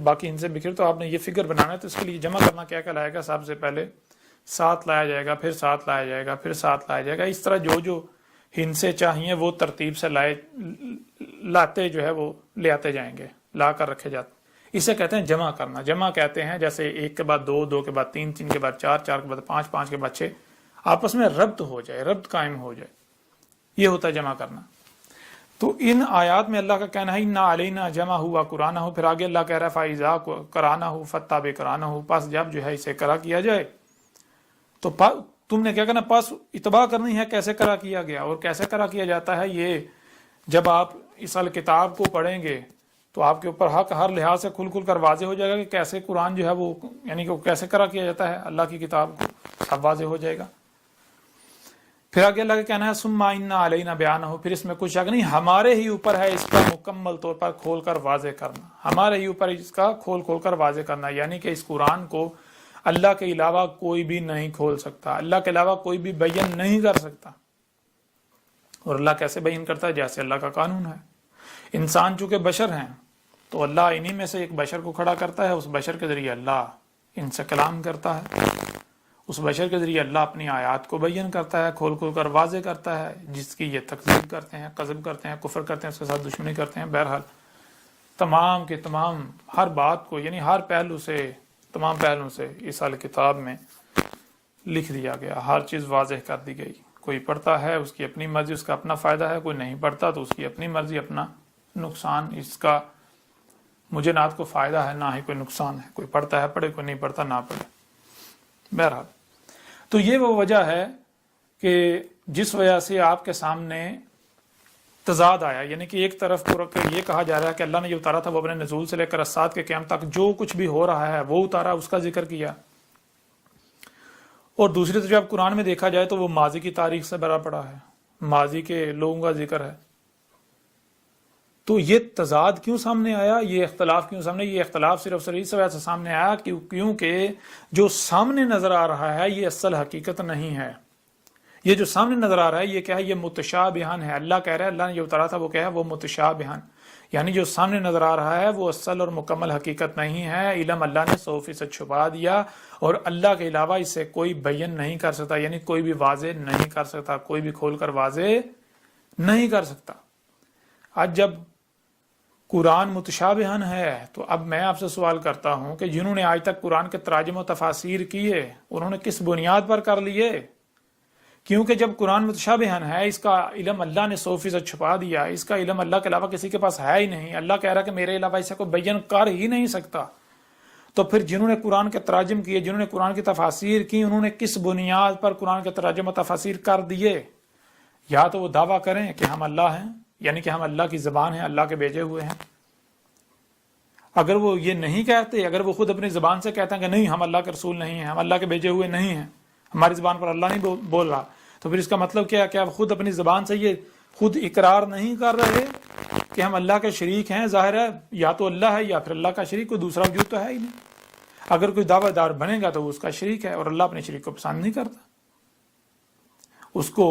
باقی ہندسے بکھرے، تو آپ نے یہ فگر بنانا ہے، تو اس کے لیے جمع کرنا کیا کہلائے گا؟ سب سے پہلے 7 لایا جائے گا، پھر 7 لایا جائے گا، پھر 7 لایا جائے گا۔ اس طرح جو ہندسے چاہیے وہ ترتیب سے لاتے جو ہے وہ لے آتے جائیں گے، لا کر رکھے جاتے، اسے کہتے ہیں جمع کرنا۔ جمع کہتے ہیں جیسے 1 کے بعد 2، 2 کے بعد 3، 3 کے بعد 4، 4 کے بعد 5، 5 کے بعد 6، آپس میں ربط ہو جائے، ربط قائم ہو جائے، یہ ہوتا ہے جمع کرنا۔ تو ان آیات میں اللہ کا کہنا ہے اِنَّا عَلَيْنَا جَمْعَهُ وَقُرْآنَهُ، پھر آگے اللہ کہہ رہا ہے فَإِذَا قَرَأْنَاهُ فَاتَّبِعْ قُرْآنَهُ، پس جب جو ہے اسے قرأ کیا جائے تو تم نے کیا کرنا؟ پس اتباع کرنی ہے کیسے قرأ کیا گیا، اور کیسے قرأ کیا جاتا ہے۔ یہ جب آپ اس کتاب کو پڑھیں گے تو آپ کے اوپر حق ہر لحاظ سے کھل کر واضح ہو جائے گا کہ کیسے قرآن جو ہے وہ یعنی کہ کیسے قرأ کیا جاتا ہے اللہ کی کتاب کو، سب واضح ہو جائے گا۔ پھر آگے اللہ کا کہنا ہے ثم ان علینا بیانہ، پھر اس میں کچھ شک نہیں، ہمارے ہی اوپر ہے اس کا مکمل طور پر کھول کر واضح کرنا، ہمارے ہی اوپر اس کا کھول کر واضح کرنا، یعنی کہ اس قرآن کو اللہ کے علاوہ کوئی بھی نہیں کھول سکتا، اللہ کے علاوہ کوئی بھی بیان نہیں کر سکتا۔ اور اللہ کیسے بیان کرتا ہے؟ جیسے اللہ کا قانون ہے۔ انسان چونکہ بشر ہیں تو اللہ انہی میں سے ایک بشر کو کھڑا کرتا ہے، اس بشر کے ذریعے اللہ ان سے کلام کرتا ہے، اس بشر کے ذریعے اللہ اپنی آیات کو بیان کرتا ہے، کھول کر واضح کرتا ہے، جس کی یہ تکذیب کرتے ہیں، قذف کرتے ہیں، کفر کرتے ہیں، اس کے ساتھ دشمنی کرتے ہیں۔ بہرحال تمام کے تمام ہر بات کو یعنی ہر پہلو سے، تمام پہلوؤں سے اس کتاب میں لکھ دیا گیا، ہر چیز واضح کر دی گئی۔ کوئی پڑھتا ہے اس کی اپنی مرضی، اس کا اپنا فائدہ ہے، کوئی نہیں پڑھتا تو اس کی اپنی مرضی، اپنا نقصان، اس کا مجھے نہ کو فائدہ ہے نہ ہی کوئی نقصان ہے، کوئی پڑھتا ہے پڑھے، کوئی نہیں پڑھتا نہ پڑھے۔ بہرحال تو یہ وہ وجہ ہے کہ جس وجہ سے آپ کے سامنے تضاد آیا، یعنی کہ ایک طرف یہ کہا جا رہا ہے کہ اللہ نے جو اتارا تھا وہ اپنے نزول سے لے کر اسات کے قیام تک جو کچھ بھی ہو رہا ہے وہ اتارا، اس کا ذکر کیا، اور دوسری طرف جب قرآن میں دیکھا جائے تو وہ ماضی کی تاریخ سے بھرا پڑا ہے، ماضی کے لوگوں کا ذکر ہے۔ تو یہ تضاد کیوں سامنے آیا، یہ اختلاف کیوں سامنے؟ یہ اختلاف صرف اس وجہ سے سامنے آیا کیونکہ جو سامنے نظر آ رہا ہے یہ اصل حقیقت نہیں ہے۔ یہ جو سامنے نظر آ رہا ہے یہ کیا ہے؟ یہ متشابہن ہے۔ اللہ کہہ رہا ہے، اللہ نے جو اتارا تھا وہ کیا ہے؟ وہ متشابہن، یعنی جو سامنے نظر آ رہا ہے وہ اصل اور مکمل حقیقت نہیں ہے۔ علم اللہ نے 100% چھپا دیا، اور اللہ کے علاوہ اسے کوئی بیان نہیں کر سکتا، یعنی کوئی بھی واضح نہیں کر سکتا، کوئی بھی کھول کر واضح نہیں کر سکتا۔ آج جب قرآن متشابہن ہے تو اب میں آپ سے سوال کرتا ہوں کہ جنہوں نے آج تک قرآن کے تراجم و تفاسیر کیے انہوں نے کس بنیاد پر کر لیے؟ کیونکہ جب قرآن متشابہن ہے، اس کا علم اللہ نے 100% چھپا دیا، اس کا علم اللہ کے علاوہ کسی کے پاس ہے ہی نہیں، اللہ کہہ رہا ہے کہ میرے علاوہ اسے کوئی بیان کر ہی نہیں سکتا، تو پھر جنہوں نے قرآن کے تراجم کیے، جنہوں نے قرآن کی تفاسیر کی، انہوں نے کس بنیاد پر قرآن کے تراجم و تفاسیر کر دیے؟ یا تو وہ دعویٰ کریں کہ ہم اللہ ہیں، یعنی کہ ہم اللہ کی زبان ہیں، اللہ کے بھیجے ہوئے ہیں۔ اگر وہ یہ نہیں کہتے، اگر وہ خود اپنی زبان سے کہتے ہیں کہ نہیں ہم اللہ کے رسول نہیں ہیں، ہم اللہ کے بھیجے ہوئے نہیں ہیں، ہماری زبان پر اللہ نہیں بول رہا، تو پھر اس کا مطلب کیا ہے کہ آپ خود اپنی زبان سے یہ خود اقرار نہیں کر رہے کہ ہم اللہ کے شریک ہیں؟ ظاہر ہے یا تو اللہ ہے یا پھر اللہ کا شریک، کوئی دوسرا وجود تو ہے ہی نہیں۔ اگر کوئی دعویٰ دار بنے گا تو وہ اس کا شریک ہے، اور اللہ اپنے شریک کو پسند نہیں کرتا، اس کو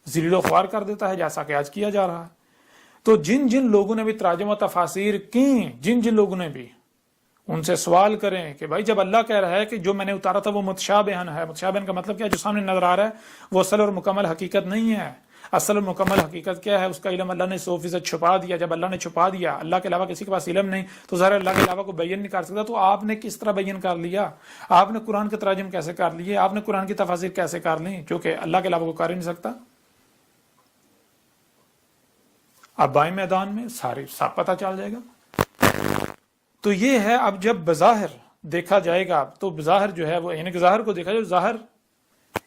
ذلیل و خوار کر دیتا ہے، جیسا کہ آج کیا جا رہا ہے۔ تو جن جن لوگوں نے بھی تراجم و تفاسیر کی، جن جن لوگوں نے بھی، ان سے سوال کریں کہ بھائی جب اللہ کہہ رہا ہے کہ جو میں نے اتارا تھا وہ متشابہن ہے، متشابہن کا مطلب کیا ہے؟ جو سامنے نظر آ رہا ہے وہ اصل اور مکمل حقیقت نہیں ہے۔ اصل اور مکمل حقیقت کیا ہے؟ اس کا علم اللہ نے 100% چھپا دیا۔ جب اللہ نے چھپا دیا، اللہ کے علاوہ کسی کے پاس علم نہیں، تو ظاہر اللہ کے علاوہ کو بیان نہیں کر سکتا، تو آپ نے کس طرح بیان کر لیا؟ آپ نے قرآن کے تراجم کیسے کر لیے؟ آپ نے قرآن کی تفاسیر کیسے کر لی جو کہ اللہ کے علاوہ کو کر ہی نہیں سکتا؟ اب بائیں میدان میں سارے سب پتہ چل جائے گا۔ تو یہ ہے، اب جب بظاہر دیکھا جائے گا تو بظاہر جو ہے وہ یعنی کہ ظاہر کو دیکھا جائے، ظاہر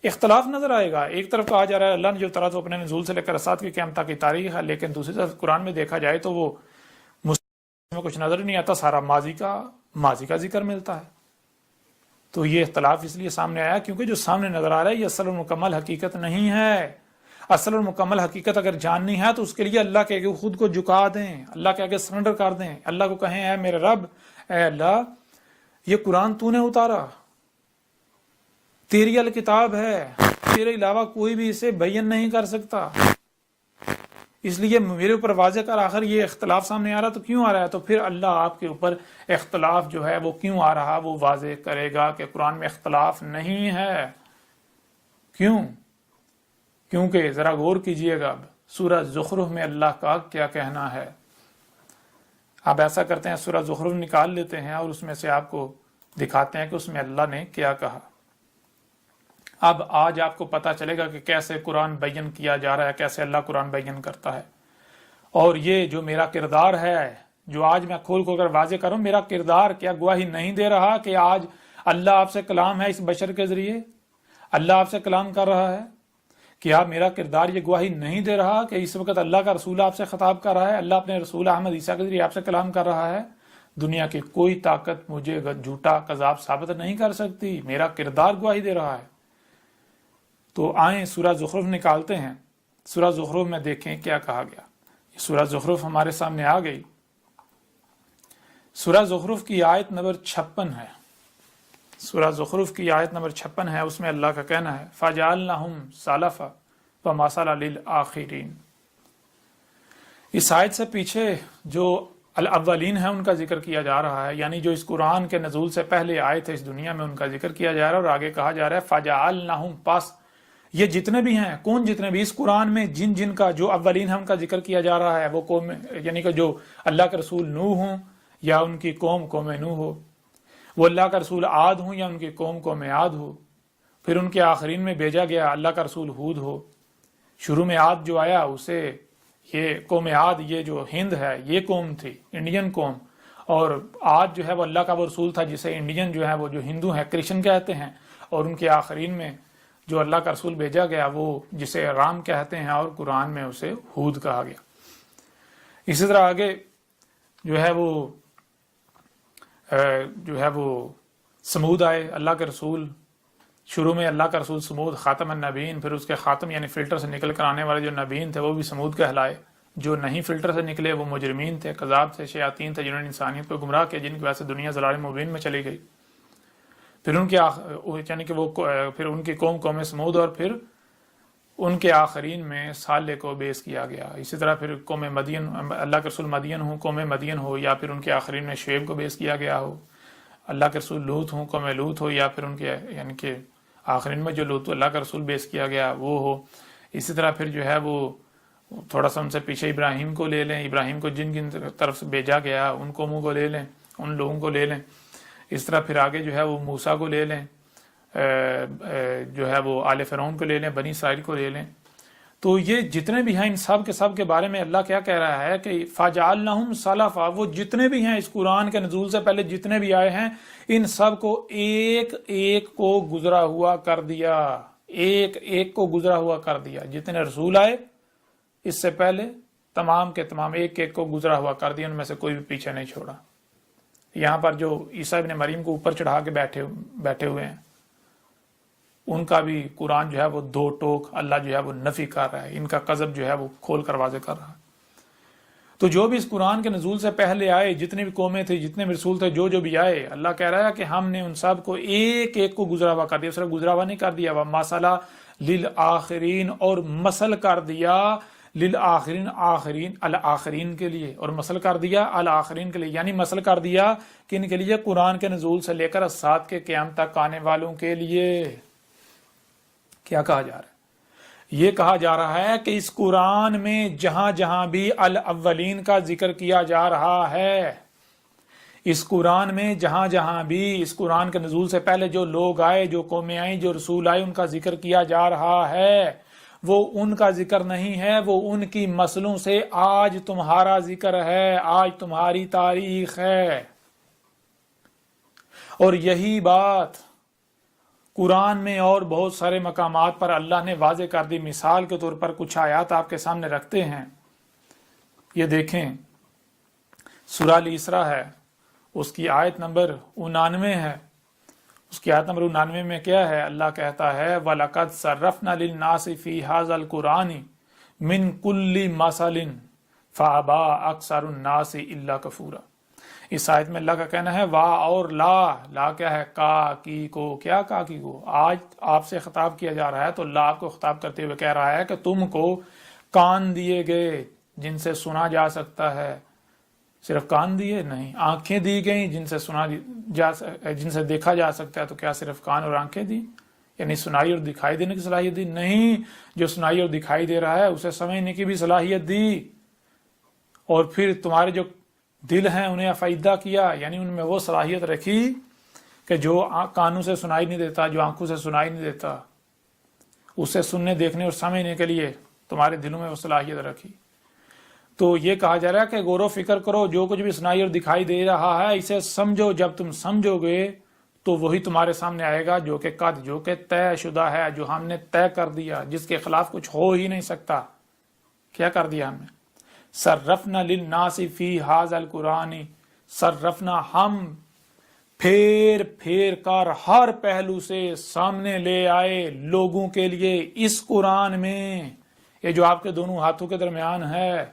اختلاف نظر آئے گا۔ ایک طرف کہا جا رہا ہے اللہ نے جو اتارا تو اپنے نزول سے لے کر اسات کے قیام تک کی تاریخ ہے، لیکن دوسری طرف قرآن میں دیکھا جائے تو وہ میں کچھ نظر نہیں آتا، سارا ماضی کا ذکر ملتا ہے۔ تو یہ اختلاف اس لیے سامنے آیا کیونکہ جو سامنے نظر آ رہا ہے یہ اصل و مکمل حقیقت نہیں ہے۔ اصل اور مکمل حقیقت اگر جاننی ہے تو اس کے لیے اللہ کے آگے خود کو جھکا دیں، اللہ کے آگے سرنڈر کر دیں، اللہ کو کہیں اے میرے رب، اے اللہ یہ قرآن تو نے اتارا، تیری الکتاب ہے، تیرے علاوہ کوئی بھی اسے بیان نہیں کر سکتا، اس لیے میرے اوپر واضح کر، آخر یہ اختلاف سامنے آ رہا تو کیوں آ رہا ہے؟ تو پھر اللہ آپ کے اوپر اختلاف جو ہے وہ کیوں آ رہا وہ واضح کرے گا کہ قرآن میں اختلاف نہیں ہے۔ کیوں؟ کیونکہ ذرا غور کیجئے گا، اب سورہ زخرف میں اللہ کا کیا کہنا ہے۔ آپ ایسا کرتے ہیں سورہ زخرف نکال لیتے ہیں اور اس میں سے آپ کو دکھاتے ہیں کہ اس میں اللہ نے کیا کہا۔ اب آج آپ کو پتا چلے گا کہ کیسے قرآن بیان کیا جا رہا ہے، کیسے اللہ قرآن بیان کرتا ہے۔ اور یہ جو میرا کردار ہے، جو آج میں کھول کھول کر واضح کروں، میرا کردار کیا گواہی نہیں دے رہا کہ آج اللہ آپ سے کلام ہے اس بشر کے ذریعے؟ اللہ آپ سے کلام کر رہا ہے؟ کیا میرا کردار یہ گواہی نہیں دے رہا کہ اس وقت اللہ کا رسول آپ سے خطاب کر رہا ہے، اللہ اپنے رسول احمد عیسیٰ کے ذریعے آپ سے کلام کر رہا ہے؟ دنیا کی کوئی طاقت مجھے جھوٹا کذاب ثابت نہیں کر سکتی، میرا کردار گواہی دے رہا ہے۔ تو آئیں سورہ زخرف نکالتے ہیں، سورہ زخرف میں دیکھیں کیا کہا گیا۔ سورہ زخرف ہمارے سامنے آ گئی۔ سورہ زخرف کی آیت نمبر 56 ہے، سورہ زخرف کی آیت نمبر 56 ہے، اس میں اللہ کا کہنا ہے فَجَعَلْنَهُمْ سَلَفًا وَمَثَلًا لِلْآخِرِينَ۔ اس آیت سے پیچھے جو الاولین ہے ان کا ذکر کیا جا رہا ہے، یعنی جو اس قرآن کے نزول سے پہلے آئے تھے اس دنیا میں، ان کا ذکر کیا جا رہا ہے، اور آگے کہا جا رہا ہے فَجَعَلْنَهُمْ، پس یہ جتنے بھی ہیں، کون جتنے بھی اس قرآن میں جن کا جو اولین ہے ان کا ذکر کیا جا رہا ہے، وہ قوم، یعنی کہ جو اللہ کے رسول نوح ہوں یا ان کی قوم نوح ہو، وہ اللہ کا رسول عاد ہوں یا ان کی قوم عاد ہو، پھر ان کے آخرین میں بھیجا گیا اللہ کا رسول ہود ہو۔ شروع میں عاد جو آیا اسے یہ قوم عاد، یہ جو ہند ہے یہ قوم تھی، انڈین قوم، اور عاد جو ہے وہ اللہ کا وہ رسول تھا جسے انڈین جو ہے وہ جو ہندو ہیں کرسچن کہتے ہیں، اور ان کے آخرین میں جو اللہ کا رسول بھیجا گیا وہ جسے رام کہتے ہیں، اور قرآن میں اسے ہود کہا گیا۔ اسی طرح آگے جو ہے وہ سمود آئے، اللہ کے رسول، شروع میں اللہ کا رسول سمود خاتم النبیین، پھر اس کے خاتم یعنی فلٹر سے نکل کر آنے والے جو نبیین تھے وہ بھی سمود کہلائے، جو نہیں فلٹر سے نکلے وہ مجرمین تھے، کذاب تھے، شیاطین تھے، جنہوں نے انسانیت کو گمراہ کیا، جن کی وجہ سے دنیا ضلال مبین میں چلی گئی۔ پھر ان کے یعنی کہ وہ پھر ان کی قوم سمود، اور پھر ان کے آخرین میں صالح کو بیس کیا گیا۔ اسی طرح پھر قوم مدین، اللہ کے رسول مدین ہوں، قوم مدین ہو، یا پھر ان کے آخرین میں شعیب کو بیس کیا گیا ہو، اللہ کے رسول لوط ہوں، قوم لوط ہو، یا پھر ان کے یعنی کہ آخرین میں جو لوط اللہ کا رسول بیس کیا گیا وہ ہو۔ اسی طرح پھر جو ہے وہ تھوڑا سا ان سے پیچھے ابراہیم کو لے لیں، ابراہیم کو جن طرف سے بھیجا گیا ان قوموں کو لے لیں، ان لوگوں کو لے لیں۔ اس طرح پھر آگے جو ہے وہ موسیٰ کو لے لیں، جو ہے وہ آل فرعون کو لے لیں، بنی اسرائیل کو لے لیں۔ تو یہ جتنے بھی ہیں ان سب کے بارے میں اللہ کیا کہہ رہا ہے کہ فَجَعَلْنَهُمْ سَلَفًا، وہ جتنے بھی ہیں اس قرآن کے نزول سے پہلے جتنے بھی آئے ہیں ان سب کو ایک کو گزرا ہوا کر دیا، ایک کو گزرا ہوا کر دیا۔ جتنے رسول آئے اس سے پہلے تمام کے تمام ایک کو گزرا ہوا کر دیا، ان میں سے کوئی بھی پیچھے نہیں چھوڑا۔ یہاں پر جو عیسیٰ ابن مریم کو اوپر چڑھا کے بیٹھے ہوئے ہیں ان کا بھی قرآن جو ہے وہ دو ٹوک اللہ جو ہے وہ نفی کر رہا ہے، ان کا قذب جو ہے وہ کھول کر واضح کر رہا ہے۔ تو جو بھی اس قرآن کے نزول سے پہلے آئے، جتنے بھی قومیں تھے، جتنے بھی رسول تھے، جو بھی آئے، اللہ کہہ رہا ہے کہ ہم نے ان سب کو ایک کو گزرا ہوا کر دیا، صرف گزرا ہوا نہیں کر دیا، وَمَثَلًا لِلْآخِرِينَ، اور مثل کر دیا للآخرین، الآخرین کے لیے، اور مثل کر دیا الآخرین کے لیے، یعنی مثل کر دیا کن کے لیے؟ قرآن کے نزول سے لے کر ساتھ کے قیام تک آنے والوں کے لیے۔ کیا کہا جا رہا ہے؟ یہ کہا جا رہا ہے کہ اس قرآن میں جہاں بھی الاولین کا ذکر کیا جا رہا ہے، اس قرآن میں جہاں بھی اس قرآن کے نزول سے پہلے جو لوگ آئے، جو قومیں آئیں، جو رسول آئے، ان کا ذکر کیا جا رہا ہے، وہ ان کا ذکر نہیں ہے، وہ ان کی مسلوں سے آج تمہارا ذکر ہے، آج تمہاری تاریخ ہے۔ اور یہی بات قرآن میں اور بہت سارے مقامات پر اللہ نے واضح کر دی۔ مثال کے طور پر کچھ آیات آپ کے سامنے رکھتے ہیں، یہ دیکھیں، سورہ الاسراء ہے، اس کی آیت نمبر 99 ہے، اس کی آیت نمبر 99 میں کیا ہے؟ اللہ کہتا ہے وَلَقَدْ صَرَّفْنَا لِلنَّاسِ فِي هَذَا الْقُرْآنِ مِنْ كُلِّ مَثَلٍ فَأَبَىٰ أَكْثَرُ النَّاسِ إِلَّا كَفُورًا۔ اس آیت میں اللہ کا کہنا ہے وا اور لا کیا ہے؟ کا کی کو، کیا کا کی کو؟ آج آپ سے خطاب کیا جا رہا ہے تو اللہ آپ کو خطاب کرتے ہوئے کہہ رہا ہے کہ تم کو کان دیے گئے جن سے سنا جا سکتا ہے، صرف کان دیے نہیں، آنکھیں دی گئیں جن سے جن سے دیکھا جا سکتا ہے، تو کیا صرف کان اور آنکھیں دی؟ یعنی سنائی اور دکھائی دینے کی صلاحیت دی؟ نہیں، جو سنائی اور دکھائی دے رہا ہے اسے سمجھنے کی بھی صلاحیت دی، اور پھر تمہارے جو دل ہیں انہیں افائدہ کیا، یعنی ان میں وہ صلاحیت رکھی کہ جو کانوں سے سنائی نہیں دیتا، جو آنکھوں سے سنائی نہیں دیتا، اسے سننے دیکھنے اور سمجھنے کے لیے تمہارے دلوں میں وہ صلاحیت رکھی۔ تو یہ کہا جا رہا ہے کہ غور و فکر کرو، جو کچھ بھی سنائی اور دکھائی دے رہا ہے اسے سمجھو، جب تم سمجھو گے تو وہی تمہارے سامنے آئے گا جو کہ جو کہ طے شدہ ہے، جو ہم نے طے کر دیا، جس کے خلاف کچھ ہو ہی نہیں سکتا۔ کیا کر دیا ہم نے؟ صرفنا للناس فی ھذا القرآن، صرفنا ہم پھیر پھیر کر ہر پہلو سے سامنے لے آئے لوگوں کے لیے اس قرآن میں، یہ جو آپ کے دونوں ہاتھوں کے درمیان ہے۔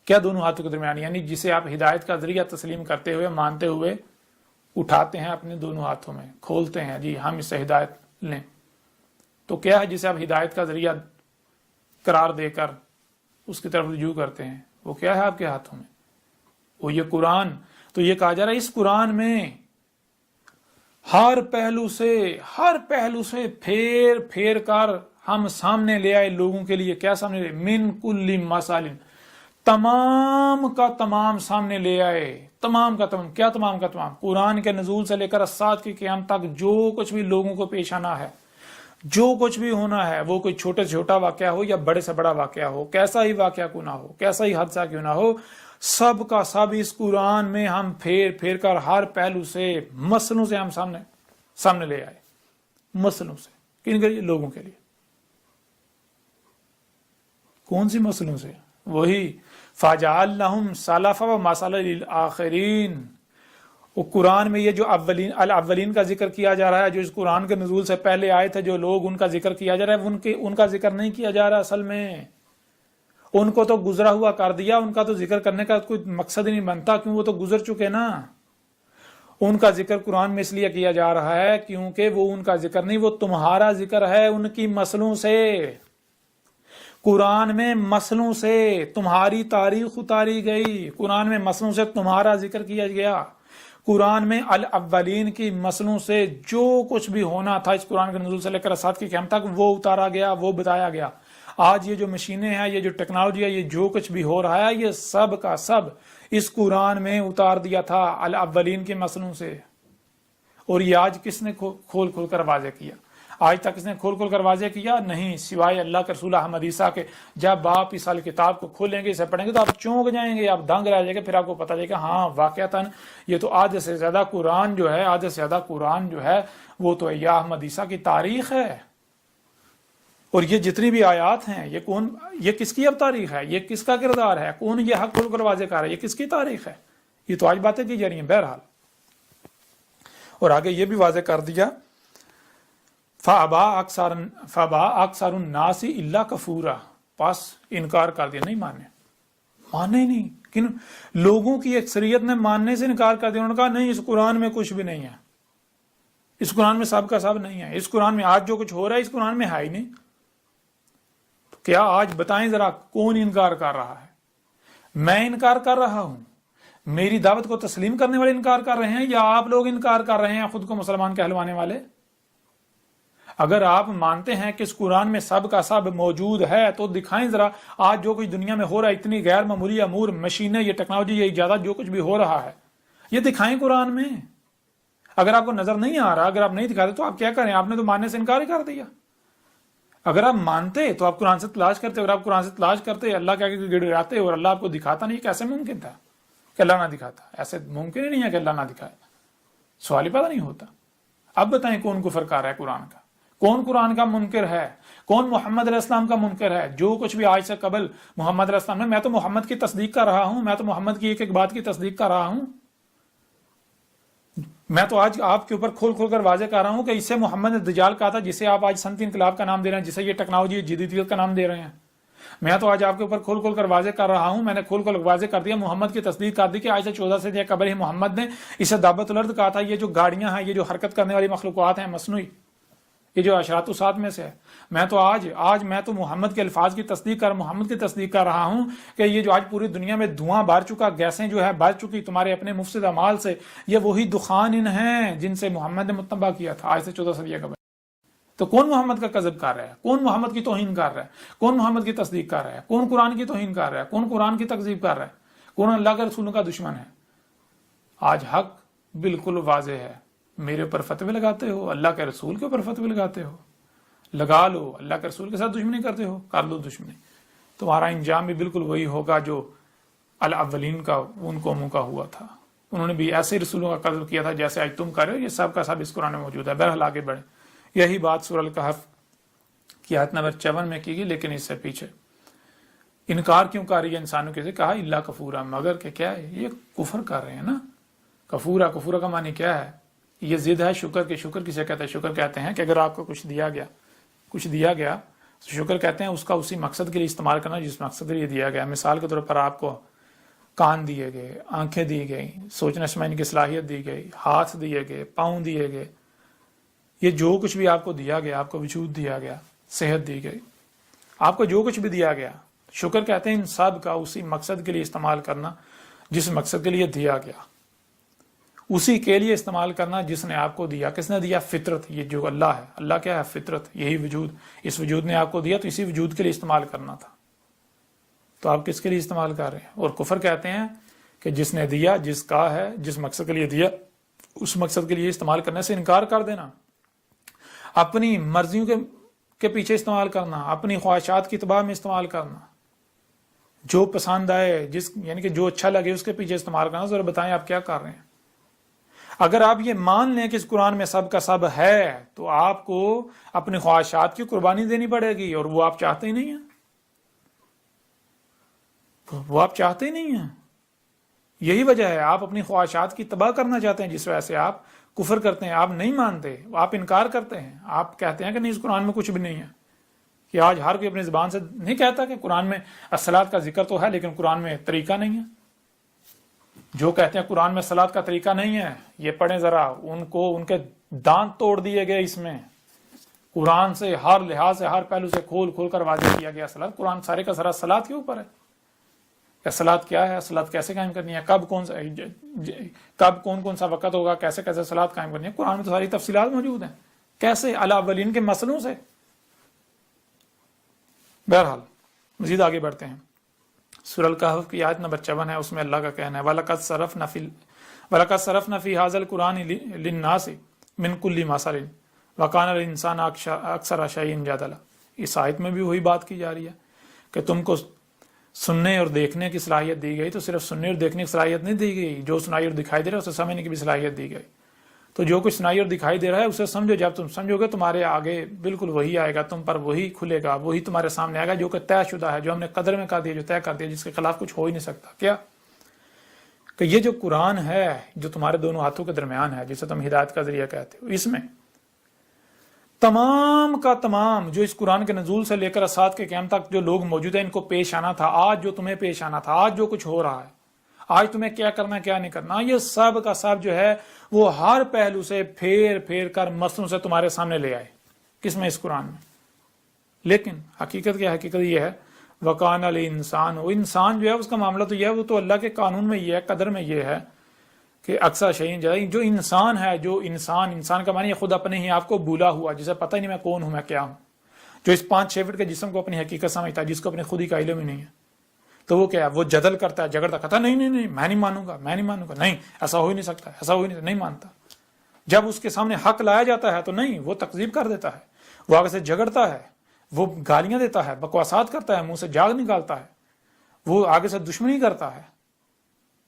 کیا دونوں ہاتھوں کے درمیان؟ یعنی جسے آپ ہدایت کا ذریعہ تسلیم کرتے ہوئے، مانتے ہوئے اٹھاتے ہیں اپنے دونوں ہاتھوں میں، کھولتے ہیں جی ہم اس سے ہدایت لیں، تو کیا ہے جسے آپ ہدایت کا ذریعہ قرار دے کر اس کی طرف رجوع کرتے ہیں، وہ کیا ہے آپ کے ہاتھوں میں؟ وہ یہ قرآن۔ تو یہ کہا جا رہا ہے اس قرآن میں ہر پہلو سے پھیر پھیر کر ہم سامنے لے آئے لوگوں کے لیے۔ کیا سامنے لے؟ من کل مثال، تمام کا تمام سامنے لے آئے، تمام کا تمام۔ کیا تمام کا تمام؟ قرآن کے نزول سے لے کر الساعۃ کی قیامت تک جو کچھ بھی لوگوں کو پیش آنا ہے، جو کچھ بھی ہونا ہے، وہ کوئی چھوٹے سے چھوٹا واقعہ ہو یا بڑے سے بڑا واقعہ ہو، کیسا ہی واقعہ کیوں نہ ہو، کیسا ہی حادثہ کیوں نہ ہو، سب کا سب اس قرآن میں ہم پھیر پھیر کر ہر پہلو سے، مسئلوں سے ہم سامنے لے آئے۔ مسئلوں سے کن کے لیے؟ لوگوں کے لیے۔ کون سی مسئلوں سے؟ وہی فَجَعَلْنَهُمْ سَلَفًا وَمَثَلًا لِلْآخِرِينَ۔ وہ قرآن میں یہ جو الاولین کا ذکر کیا جا رہا ہے، جو اس قرآن کے نزول سے پہلے آئے تھے جو لوگ، ان کا ذکر کیا جا رہا ہے، ان کا ذکر نہیں کیا جا رہا اصل میں۔ ان کو تو گزرا ہوا کر دیا، ان کا تو ذکر کرنے کا کوئی مقصد ہی نہیں بنتا، کیوں وہ تو گزر چکے نا۔ ان کا ذکر قرآن میں اس لیے کیا جا رہا ہے کیونکہ وہ ان کا ذکر نہیں، وہ تمہارا ذکر ہے ان کی مسئلوں سے۔ قرآن میں مسئلوں سے تمہاری تاریخ اتاری گئی، قرآن میں مسئلوں سے تمہارا ذکر کیا گیا، قرآن میں الاولین کی مسئلوں سے جو کچھ بھی ہونا تھا اس قرآن کے نزول سے لے کر الساعۃ کی قیامت تک وہ اتارا گیا، وہ بتایا گیا۔ آج یہ جو مشینیں ہیں، یہ جو ٹیکنالوجی ہے، یہ جو کچھ بھی ہو رہا ہے، یہ سب کا سب اس قرآن میں اتار دیا تھا الاولین کے مسئلوں سے۔ اور یہ آج کس نے کھول کھول کر واضح کیا؟ آج تک اس نے کھول کھول کر واضح کیا نہیں، سوائے اللہ کے رسول احمد عیسیٰ کے۔ جب آپ اس کتاب کو کھولیں گے، اسے پڑھیں گے تو آپ چونک جائیں گے، آپ دنگ رہ جائیں گے، پھر آپ کو پتہ چلے گا ہاں واقعتاً یہ تو آدھے سے زیادہ قرآن جو ہے وہ تو یا احمد عیسیٰ کی تاریخ ہے۔ اور یہ جتنی بھی آیات ہیں، یہ کس کی اب تاریخ ہے؟ یہ کس کا کردار ہے؟ کون یہ حق کھول کر واضح کر رہا ہے؟ یہ کس کی تاریخ ہے؟ یہ تو آج باتیں کی جا رہی ہیں بہرحال۔ اور آگے یہ بھی واضح کر دیا فَأَبَىٰ أَكْثَرُ النَّاسِ إِلَّا كَفُورًا، پس انکار کر دیا، نہیں مانے ہی نہیں۔ کن لوگوں کی اکثریت نے ماننے سے انکار کر دیا، انہوں نے کہا نہیں، اس قرآن میں کچھ بھی نہیں ہے، اس قرآن میں سب کا سب نہیں ہے، اس قرآن میں آج جو کچھ ہو رہا ہے اس قرآن میں ہے ہی نہیں۔ تو کیا آج بتائیں ذرا کون انکار کر رہا ہے؟ میں انکار کر رہا ہوں، میری دعوت کو تسلیم کرنے والے انکار کر رہے ہیں، یا آپ لوگ انکار کر رہے ہیں خود کو مسلمان کہلوانے والے؟ اگر آپ مانتے ہیں کہ اس قرآن میں سب کا سب موجود ہے تو دکھائیں ذرا آج جو کچھ دنیا میں ہو رہا ہے، اتنی غیر معمولی امور، مشینیں، یہ ٹیکنالوجی، یہ ایجادات، جو کچھ بھی ہو رہا ہے، یہ دکھائیں قرآن میں۔ اگر آپ کو نظر نہیں آ رہا، اگر آپ نہیں دکھاتے تو آپ کیا کریں؟ آپ نے تو ماننے سے انکار ہی کر دیا۔ اگر آپ مانتے تو آپ قرآن سے تلاش کرتے، اگر آپ قرآن سے تلاش کرتے، اللہ کے آگے گڑگڑاتے اور اللہ آپ کو دکھاتا نہیں، کیسے ممکن تھا کہ اللہ نہ دکھاتا؟ ایسے ممکن ہی نہیں ہے کہ اللہ نہ دکھائے، سوال ہی پیدا نہیں ہوتا۔ اب بتائیں کون کفر کر رہا ہے قرآن کا؟ کون قرآن کا منکر ہے؟ کون محمد علیہ السلام کا منکر ہے؟ جو کچھ بھی آج سے قبل محمد علیہ السلام نے، میں تو محمد کی تصدیق کر رہا ہوں، میں تو محمد کی ایک ایک بات کی تصدیق کر رہا ہوں، میں تو آج آپ کے اوپر کھول کھول کر واضح کر رہا ہوں کہ اس سے محمد نے دجال کہا تھا، جسے آپ آج صنعتی انقلاب کا نام دے رہے ہیں، جسے یہ ٹیکنالوجی جدیدیت کا نام دے رہے ہیں. میں تو آج آپ کے اوپر کھول کھول کر واضح کر رہا ہوں. میں نے کھول کھول واضح کر دیا، محمد کی تصدیق کر دی کہ آج سے 14 سے قبل ہی محمد نے اسے دعوت الارض کہا تھا. یہ جو گاڑیاں ہیں، یہ جو حرکت کرنے والی مخلوقات ہیں مصنوعی، یہ جو اشراط الساعت میں سے ہے، میں تو آج میں تو محمد کے الفاظ کی تصدیق کر رہا ہوں کہ یہ جو آج پوری دنیا میں دھواں بار چکا، گیسیں جو ہے بار چکی تمہارے اپنے مفسد اعمال سے، یہ وہی دخان ہیں جن سے محمد نے متنبہ کیا تھا آج سے 14 صدیہ قبل. تو کون محمد کا کذب کر رہا ہے؟ کون محمد کی توہین کر رہا ہے؟ کون محمد کی تصدیق کر رہا ہے؟ کون قرآن کی توہین کر رہا ہے؟ کون قرآن کی تکذیب کر رہا ہے؟ کون اللہ کے رسولوں کا دشمن ہے؟ آج حق بالکل واضح ہے. میرے اوپر فتوے لگاتے ہو، اللہ کے رسول کے اوپر فتوے لگاتے ہو، لگا لو. اللہ کے رسول کے ساتھ دشمنی کرتے ہو، کر لو دشمنی. تمہارا انجام بھی بالکل وہی ہوگا جو الاولین کا ان قوموں کا ہوا تھا. انہوں نے بھی ایسے رسولوں کا قتل کیا تھا جیسے آج تم کر رہے ہو. یہ سب کا سب اس قرآن میں موجود ہے. بہرحال آگے بڑھیں. یہی بات سورہ الکہف کی آیت نمبر 54 میں کی گئی، لیکن اس سے پیچھے انکار کیوں کر رہی ہے انسانوں کے سے کہا اللہ کفورا، مگر کہ کیا ہے یہ کفر کر رہے ہیں نا. کفورا کا معنی کیا ہے؟ یہ ضد ہے شکر کے. شکر کسے کہتے ہیں؟ شکر کہتے ہیں کہ اگر آپ کو کچھ دیا گیا تو شکر کہتے ہیں اس کا اسی مقصد کے لیے استعمال کرنا جس مقصد کے لیے دیا گیا. مثال کے طور پر آپ کو کان دیے گئے، آنکھیں دی گئی، سوچنے سمجھنے کی صلاحیت دی گئی، ہاتھ دیے گئے، پاؤں دیے گئے. یہ جو کچھ بھی آپ کو دیا گیا، آپ کو وجود دیا گیا، صحت دی گئی، آپ کو جو کچھ بھی دیا گیا، شکر کہتے ہیں ان سب کا اسی مقصد کے لیے استعمال کرنا جس مقصد کے لیے دیا گیا، اسی کے لیے استعمال کرنا جس نے آپ کو دیا. کس نے دیا؟ فطرت. یہ جو اللہ ہے، اللہ کیا ہے؟ فطرت. یہی وجود، اس وجود نے آپ کو دیا تو اسی وجود کے لیے استعمال کرنا تھا. تو آپ کس کے لیے استعمال کر رہے ہیں؟ اور کفر کہتے ہیں کہ جس نے دیا، جس کا ہے، جس مقصد کے لیے دیا، اس مقصد کے لیے استعمال کرنے سے انکار کر دینا، اپنی مرضیوں کے پیچھے استعمال کرنا، اپنی خواہشات کی اتباع میں استعمال کرنا، جو پسند آئے، یعنی کہ جو اچھا لگے اس کے پیچھے استعمال کرنا. ذرا بتائیں آپ کیا کر رہے ہیں؟ اگر آپ یہ مان لیں کہ اس قرآن میں سب کا سب ہے تو آپ کو اپنی خواہشات کی قربانی دینی پڑے گی، اور وہ آپ چاہتے ہی نہیں ہیں. یہی وجہ ہے آپ اپنی خواہشات کی تباہ کرنا چاہتے ہیں، جس وجہ سے آپ کفر کرتے ہیں. آپ نہیں مانتے، آپ انکار کرتے ہیں، آپ کہتے ہیں کہ نہیں اس قرآن میں کچھ بھی نہیں ہے. کہ آج ہر کوئی اپنی زبان سے نہیں کہتا کہ قرآن میں الصلاۃ کا ذکر تو ہے لیکن قرآن میں طریقہ نہیں ہے. جو کہتے ہیں قرآن میں صلاۃ کا طریقہ نہیں ہے، یہ پڑھیں ذرا، ان کے دانت توڑ دیے گئے. اس میں قرآن سے ہر لحاظ سے، ہر پہلو سے کھول کھول کر واضح کیا گیا صلاۃ. قرآن سارے کا سارا صلاۃ کے اوپر ہے. صلاۃ کیا ہے، صلاۃ کیسے قائم کرنی ہے، کب کون سا وقت ہوگا، کیسے کیسے صلاۃ قائم کرنی ہے. قرآن میں تو ساری تفصیلات موجود ہیں. کیسے؟ الاولین کے مسئلوں سے. بہرحال مزید آگے بڑھتے ہیں. سورہ الکہف کی آیت نمبر 54 ہے، اس میں اللہ کا کہنا ہے وَلَقَدْ صَرَفْنَا فِي هَذَا الْقُرْآنِ لِلنَّاسِ مِنْ كُلِّ مَثَلٍ وَكَانَ الْإِنسَانُ أَكْثَرَ شَيْءٍ جَدَلًا. اس آیت میں بھی وہی بات کی جا رہی ہے کہ تم کو سننے اور دیکھنے کی صلاحیت دی گئی، تو صرف سننے اور دیکھنے کی صلاحیت نہیں دی گئی، جو سنائی اور دکھائی دے رہا ہے اسے سمجھنے کی بھی صلاحیت دی گئی. تو جو کچھ سنائی اور دکھائی دے رہا ہے اسے سمجھو. جب تم سمجھو گے تمہارے آگے بالکل وہی آئے گا، تم پر وہی کھلے گا، وہی تمہارے سامنے آئے گا جو کہ طے شدہ ہے، جو ہم نے قدر میں کر دیا، جو طے کر دیا، جس کے خلاف کچھ ہو ہی نہیں سکتا. کیا کہ یہ جو قرآن ہے جو تمہارے دونوں ہاتھوں کے درمیان ہے، جسے تم ہدایت کا ذریعہ کہتے ہو، اس میں تمام کا تمام جو اس قرآن کے نزول سے لے کر اسات کے قیام تک جو لوگ موجود ہیں ان کو پیش آنا تھا، آج جو تمہیں پیش آنا تھا، آج جو کچھ ہو رہا ہے، آج تمہیں کیا کرنا ہے کیا نہیں کرنا، یہ سب کا سب جو ہے وہ ہر پہلو سے پھیر پھیر کر مسلوں سے تمہارے سامنے لے آئے. کس میں؟ اس قرآن میں. لیکن حقیقت کیا؟ حقیقت یہ ہے وَقَانَ الْإِنسَانُ، وہ انسان جو ہے اس کا معاملہ تو یہ ہے، وہ تو اللہ کے قانون میں یہ ہے، قدر میں یہ ہے کہ اکثر شیئن جدل. جو انسان ہے، جو انسان کا معنی ہے خود اپنے ہی آپ کو بھولا ہوا، جسے پتہ ہی نہیں میں کون ہوں، میں کیا ہوں، جو اس 5-6 فٹ کے جسم کو اپنی حقیقت سمجھتا ہے، جس کو اپنی خودی کا علم ہی نہیں ہے. تو وہ کیا ہے؟ وہ جدل کرتا ہے، جھگڑتا، کہتا ہے نہیں میں نہیں مانوں گا، نہیں ایسا ہو ہی نہیں سکتا، ایسا ہو ہی نہیں مانتا. جب اس کے سامنے حق لایا جاتا ہے تو نہیں، وہ تکذیب کر دیتا ہے، وہ آگے سے جھگڑتا ہے، وہ گالیاں دیتا ہے، بکواسات کرتا ہے، منہ سے جاگ نکالتا ہے، وہ آگے سے دشمنی کرتا ہے.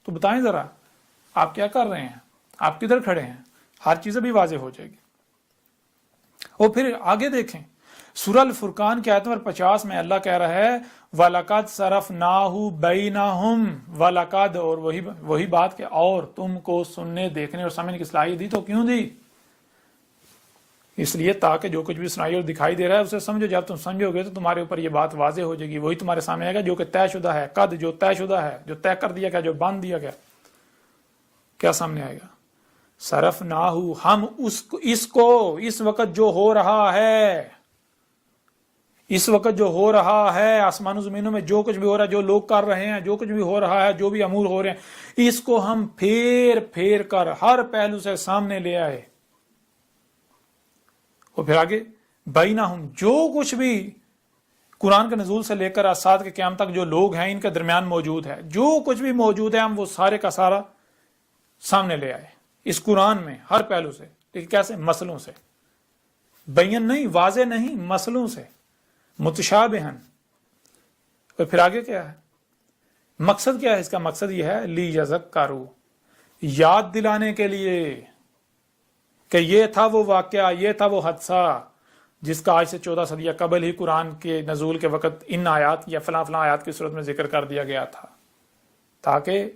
تو بتائیں ذرا آپ کیا کر رہے ہیں، آپ کدھر کھڑے ہیں؟ ہر چیز بھی واضح ہو جائے گی. اور پھر آگے دیکھیں سورہ الفرقان کی آیت نمبر 50 میں اللہ کہہ رہا ہے وَلَقَدْ صَرَفْنَاهُ بَيْنَهُمْ وَلَقَدْ، اور وہی بات کہ اور تم کو سننے دیکھنے اور سمجھنے کی صلاحیت دی، تو کیوں دی؟ اس لیے تاکہ جو کچھ بھی سنائی اور دکھائی دے رہا ہے اسے سمجھو، جب تم سمجھو گے تو تمہارے اوپر یہ بات واضح ہو جائے گی، وہی تمہارے سامنے آئے گا جو کہ طے شدہ ہے، قد جو طے شدہ ہے، جو طے کر دیا گیا، جو باندھ دیا گیا، کیا سامنے آئے گا؟ صرفناہو، ہم اس وقت جو ہو رہا ہے، اس وقت جو ہو رہا ہے آسمان و زمینوں میں جو کچھ بھی ہو رہا ہے، جو لوگ کر رہے ہیں، جو کچھ بھی ہو رہا ہے، جو بھی امور ہو رہے ہیں، اس کو ہم پھیر پھیر کر ہر پہلو سے سامنے لے آئے۔ اور پھر آگے بینہم، جو کچھ بھی قرآن کے نزول سے لے کر اسات کے قیام تک جو لوگ ہیں ان کے درمیان موجود ہے، جو کچھ بھی موجود ہے ہم وہ سارے کا سارا سامنے لے آئے اس قرآن میں ہر پہلو سے۔ لیکن کیسے؟ مسئلوں سے، بین نہیں، واضح نہیں، مسئلوں سے، متشابہن۔ اور پھر آگے کیا ہے؟ مقصد کیا ہے اس کا؟ مقصد یہ ہے لیذکروا، یاد دلانے کے لیے کہ یہ تھا وہ واقعہ، یہ تھا وہ حادثہ جس کا آج سے 14 صدیہ قبل ہی قرآن کے نزول کے وقت ان آیات یا فلاں فلاں آیات کی صورت میں ذکر کر دیا گیا تھا، تاکہ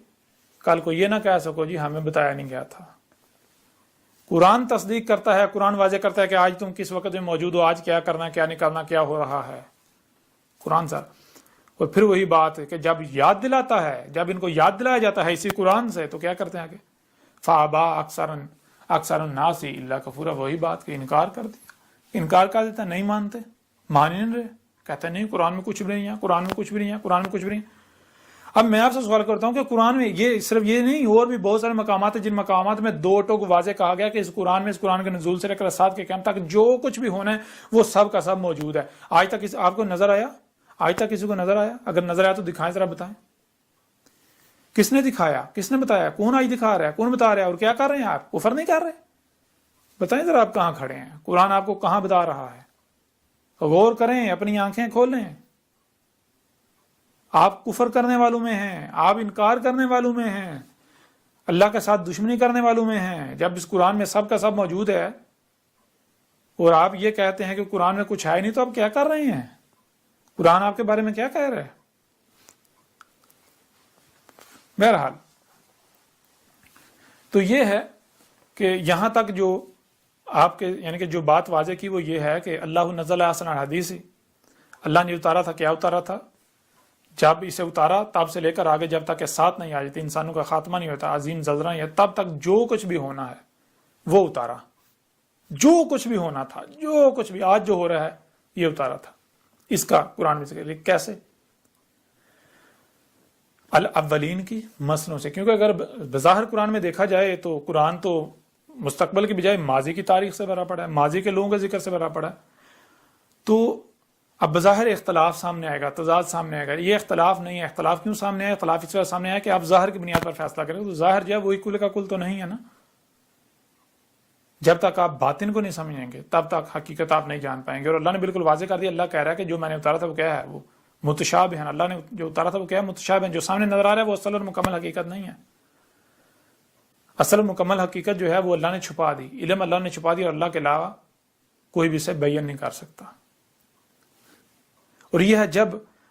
کل کو یہ نہ کہہ سکو جی ہمیں بتایا نہیں گیا تھا۔ قرآن تصدیق کرتا ہے، قرآن واضح کرتا ہے کہ آج تم کس وقت میں موجود ہو، آج کیا کرنا، کیا نہیں کرنا، کیا ہو رہا ہے قرآن سر۔ اور پھر وہی بات ہے کہ جب یاد دلاتا ہے، جب ان کو یاد دلایا جاتا ہے اسی قرآن سے، تو کیا کرتے ہیں آگے؟ فَأَبَىٰ اکثر الناس الا کفورا، وہی بات کہ انکار کر دیا، انکار کر دیتا، نہیں مانتے، مان ہی نہیں رہے، کہتے ہیں نہیں قرآن میں کچھ بھی نہیں ہے، قرآن میں کچھ بھی نہیں ہے، قرآن میں کچھ بھی نہیں ہے۔ اب میں آپ سے سوال کرتا ہوں کہ قرآن میں یہ صرف یہ نہیں، اور بھی بہت سارے مقامات ہیں جن مقامات میں دو ٹوک واضح کہا گیا کہ اس قرآن میں، اس قرآن کے نزول سے لے کر اسات کے قیام تک جو کچھ بھی ہونا ہے وہ سب کا سب موجود ہے۔ آج تک آپ کو نظر آیا؟ آج تک کسی کو نظر آیا؟ اگر نظر آیا تو دکھائیں، ذرا بتائیں کس نے دکھایا، کس نے بتایا، کون آج دکھا رہا ہے، کون بتا رہا ہے، اور کیا کر رہے ہیں آپ؟ کفر نہیں کر رہے؟ بتائیں ذرا آپ کہاں کھڑے ہیں، قرآن آپ کو کہاں بتا رہا ہے؟ غور کریں، اپنی آنکھیں کھولیں۔ آپ کفر کرنے والوں میں ہیں، آپ انکار کرنے والوں میں ہیں، اللہ کے ساتھ دشمنی کرنے والوں میں ہیں، جب اس قرآن میں سب کا سب موجود ہے اور آپ یہ کہتے ہیں کہ قرآن میں کچھ ہے نہیں، تو آپ کیا کر رہے ہیں؟ قرآن آپ کے بارے میں کیا کہہ رہا ہے؟ بہرحال تو یہ ہے کہ یہاں تک جو آپ کے یعنی کہ جو بات واضح کی وہ یہ ہے کہ اللہ نزل احسن الحدیث، اللہ نے اتارا تھا، کیا اتارا تھا؟ جب اسے اتارا تب سے لے کر آگے جب تک کہ ساتھ نہیں آ جاتی، انسانوں کا خاتمہ نہیں ہوتا، عظیم زلزلہ نہیں ہے، تب تک جو کچھ بھی ہونا ہے وہ اتارا، جو کچھ بھی ہونا تھا، جو کچھ بھی آج جو ہو رہا ہے یہ اتارا تھا۔ اس کا قرآن میں ذکر کیسے؟ الاولین کی مسلوں سے، کیونکہ اگر بظاہر قرآن میں دیکھا جائے تو قرآن تو مستقبل کی بجائے ماضی کی تاریخ سے بھرا پڑا ہے، ماضی کے لوگوں کے ذکر سے بھرا پڑا ہے، تو اب بظاہر اختلاف سامنے آئے گا، تضاد سامنے آئے گا۔ یہ اختلاف نہیں ہے، اختلاف کیوں سامنے آئے؟ اختلاف اس وجہ سامنے آیا کہ آپ ظاہر کی بنیاد پر فیصلہ کریں، تو ظاہر جو ہے وہی کل کا کل تو نہیں ہے نا۔ جب تک آپ باطن کو نہیں سمجھیں گے تب تک حقیقت آپ نہیں جان پائیں گے۔ اور اللہ نے بالکل واضح کر دیا، اللہ کہہ رہا ہے کہ جو میں نے اتارا تھا وہ کیا ہے؟ وہ متشابہ ہیں۔ اللہ نے جو اتارا تھا وہ کیا ہے؟ متشابہ ہیں۔ جو سامنے نظر آ رہا ہے وہ اصل اور مکمل حقیقت نہیں ہے۔ اصل مکمل حقیقت جو ہے وہ اللہ نے چھپا دی، علم اللہ نے چھپا دیا، اور اللہ کے علاوہ کوئی بھی اسے بیان نہیں کر سکتا۔ اور یہ ہے جب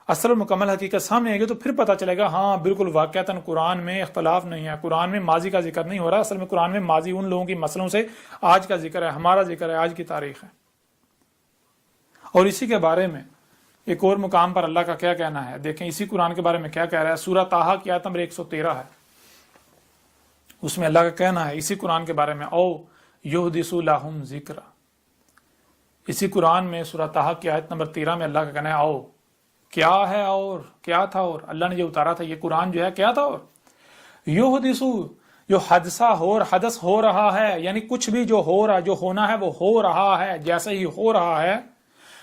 اصل اور مکمل حقیقت سامنے آئے گی تو پھر پتہ چلے گا ہاں بالکل واقعتاً قرآن میں اختلاف نہیں ہے، قرآن میں ماضی کا ذکر نہیں ہو رہا، اصل میں قرآن میں ماضی ان لوگوں کی مسئلوں سے آج کا ذکر ہے، ہمارا ذکر ہے، آج کی تاریخ ہے۔ اور اسی کے بارے میں ایک اور مقام پر اللہ کا کیا کہنا ہے، دیکھیں اسی قرآن کے بارے میں کیا کہہ رہا ہے۔ سورہ طٰہٰ کی آیت نمبر 113 ہے، اس میں اللہ کا کہنا ہے اسی قرآن کے بارے میں، او یحدث لہم ذکرا۔ اسی قرآن میں سورہ طٰہٰ کی آیت نمبر 13 میں اللہ کا کہنا ہے او کیا ہے، اور کیا تھا، اور اللہ نے جو اتارا تھا یہ قرآن جو ہے کیا تھا، اور یحدث جو حدث ہو رہا ہے، یعنی کچھ بھی جو ہو رہا، جو ہونا ہے وہ ہو رہا ہے، جیسے ہی ہو رہا ہے،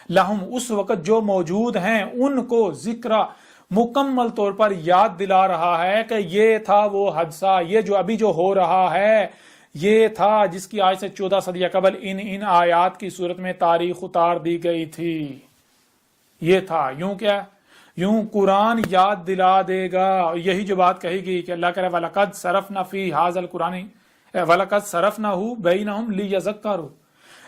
لہم اس وقت جو موجود ہیں ان کو ذکرا مکمل طور پر یاد دلا رہا ہے کہ یہ تھا وہ حادثہ، یہ جو ابھی جو ہو رہا ہے یہ تھا جس کی آج سے 14 صدیہ قبل ان آیات کی صورت میں تاریخ اتار دی گئی تھی۔ یہ تھا، یوں کیا، یوں قرآن یاد دلا دے گا۔ یہی جو بات کہی گئی کہ اللہ کہہ رہا ہے وَلَقَدْ صَرَفْنَا فِي هَٰذَا الْقُرْآنِ وَلَقَدْ صَرَفْنَاهُ بَيْنَهُمْ لِيَذَّكَّرُوا،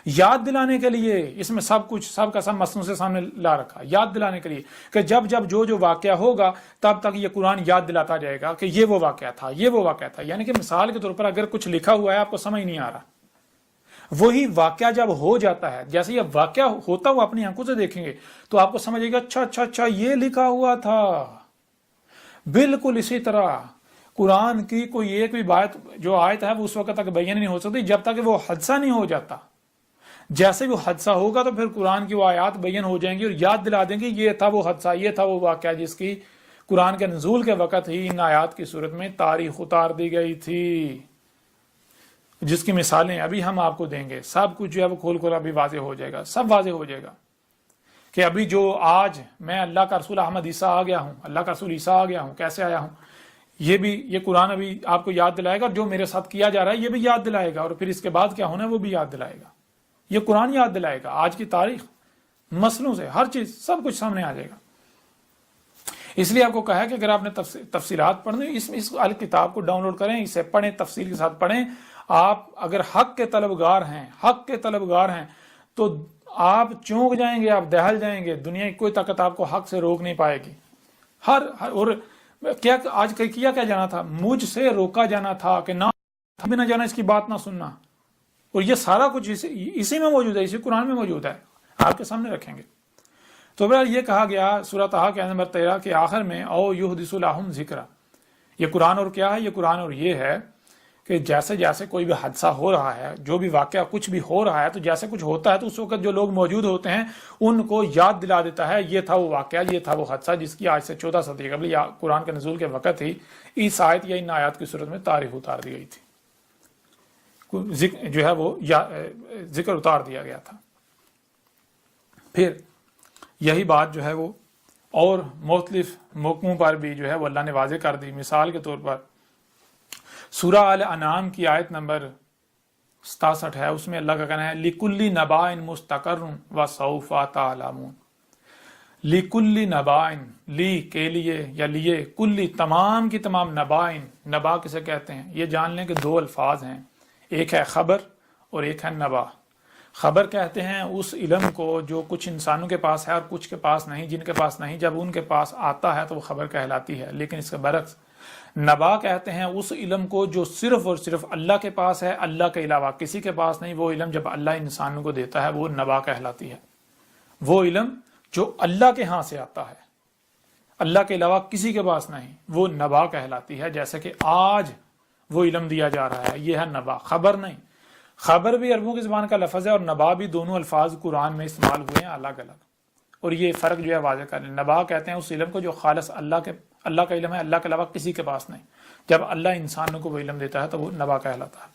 یاد دلانے کے لیے اس میں سب کچھ سب کا سب مصنوع سے سامنے لا رکھا، یاد دلانے کے لیے کہ جب جب جو واقعہ ہوگا تب تک یہ قرآن یاد دلاتا جائے گا کہ یہ وہ واقعہ تھا، یہ وہ واقعہ تھا. یعنی کہ مثال کے طور پر اگر کچھ لکھا ہوا ہے آپ کو سمجھ نہیں آ رہا، وہی واقعہ جب ہو جاتا ہے، جیسے یہ واقعہ ہوتا ہوا اپنی آنکھوں سے دیکھیں گے تو آپ کو سمجھے گا اچھا اچھا اچھا یہ لکھا ہوا تھا. بالکل اسی طرح قرآن کی کوئی ایک بھی بات جو آیت ہے وہ اس وقت تک بیان نہیں ہو سکتی جب تک وہ حادثہ نہیں ہو جاتا. جیسے وہ حادثہ ہوگا تو پھر قرآن کی وہ آیات بیان ہو جائیں گی اور یاد دلا دیں گے یہ تھا وہ حادثہ، یہ تھا وہ واقعہ جس کی قرآن کے نزول کے وقت ہی ان آیات کی صورت میں تاریخ اتار دی گئی تھی، جس کی مثالیں ابھی ہم آپ کو دیں گے. سب کچھ جو ہے وہ کھول کھول ابھی واضح ہو جائے گا، سب واضح ہو جائے گا کہ ابھی جو آج میں اللہ کا رسول احمد عیسیٰ آ گیا ہوں، اللہ کا رسول عیسیٰ آ گیا ہوں، کیسے آیا ہوں، یہ قرآن ابھی آپ کو یاد دلائے گا، اور جو میرے ساتھ کیا جا رہا ہے یہ بھی یاد دلائے گا، اور پھر اس کے بعد کیا ہونا ہے وہ بھی یاد دلائے گا. یہ قرآن یاد دلائے گا، آج کی تاریخ مسئلوں سے ہر چیز سب کچھ سامنے آ جائے گا. اس لیے آپ کو کہا ہے کہ اگر آپ نے تفصیلات پڑھنی اس کتاب کو ڈاؤن لوڈ کریں، اسے پڑھیں، تفصیل کے ساتھ پڑھیں. آپ اگر حق کے طلبگار ہیں تو آپ چونک جائیں گے، آپ دہل جائیں گے، دنیا کی کوئی طاقت آپ کو حق سے روک نہیں پائے گی. اور کیا آج کیا جانا تھا، مجھ سے روکا جانا تھا کہ نہ جانا، اس کی بات نہ سننا، اور یہ سارا کچھ اسی میں موجود ہے، اسی قرآن میں موجود ہے، آپ کے سامنے رکھیں گے. تو بہرحال یہ کہا گیا سورۃ طٰہٰ کے نمبر 13 کے آخر میں او یحدث لہم ذکرا. یہ قرآن اور کیا ہے، یہ قرآن اور یہ ہے کہ جیسے جیسے کوئی بھی حادثہ ہو رہا ہے، جو بھی واقعہ کچھ بھی ہو رہا ہے، تو جیسے کچھ ہوتا ہے تو اس وقت جو لوگ موجود ہوتے ہیں ان کو یاد دلا دیتا ہے یہ تھا وہ واقعہ، یہ تھا وہ حادثہ جس کی آج سے 14 صدی قبل یا قرآن کے نزول کے وقت ہی اس آیت یا ان آیات کی صورت میں تاریخ اتار دی گئی تھی، جو ہے وہ ذکر اتار دیا گیا تھا. پھر یہی بات جو ہے وہ اور مختلف موقعوں پر بھی جو ہے وہ اللہ نے واضح کر دی. مثال کے طور پر سورہ الانعام کی آیت نمبر 67 ہے، اس میں اللہ کا کہنا ہے لِكُلِّ نَبَأٍ مُسْتَقَرٌ وَسَوْفَ تَعْلَمُونَ. لِكُلِّ نَبَأٍ، لی کے لیے یا لیے، کلی تمام کی تمام، نبائن، نبا کسے کہتے ہیں یہ جان لیں کہ دو الفاظ ہیں، ایک ہے خبر اور ایک ہے نبا. خبر کہتے ہیں اس علم کو جو کچھ انسانوں کے پاس ہے اور کچھ کے پاس نہیں، جن کے پاس نہیں، جب ان کے پاس آتا ہے تو وہ خبر کہلاتی ہے. لیکن اس کے برعکس نبا کہتے ہیں اس علم کو جو صرف اور صرف اللہ کے پاس ہے، اللہ کے علاوہ کسی کے پاس نہیں. وہ علم جب اللہ انسانوں کو دیتا ہے وہ نبا کہلاتی ہے. وہ علم جو اللہ کے ہاں سے آتا ہے، اللہ کے علاوہ کسی کے پاس نہیں، وہ نبا کہلاتی ہے. جیسے کہ آج وہ علم دیا جا رہا ہے، یہ ہے نبا، خبر نہیں. خبر بھی عربوں کی زبان کا لفظ ہے اور نبا بھی، دونوں الفاظ قرآن میں استعمال ہوئے ہیں الگ الگ، اور یہ فرق جو ہے واضح کر لیں. نبا کہتے ہیں اس علم کو جو خالص اللہ کا علم ہے، اللہ کے علاوہ کسی کے پاس نہیں. جب اللہ انسانوں کو وہ علم دیتا ہے تو وہ نبا کہلاتا ہے.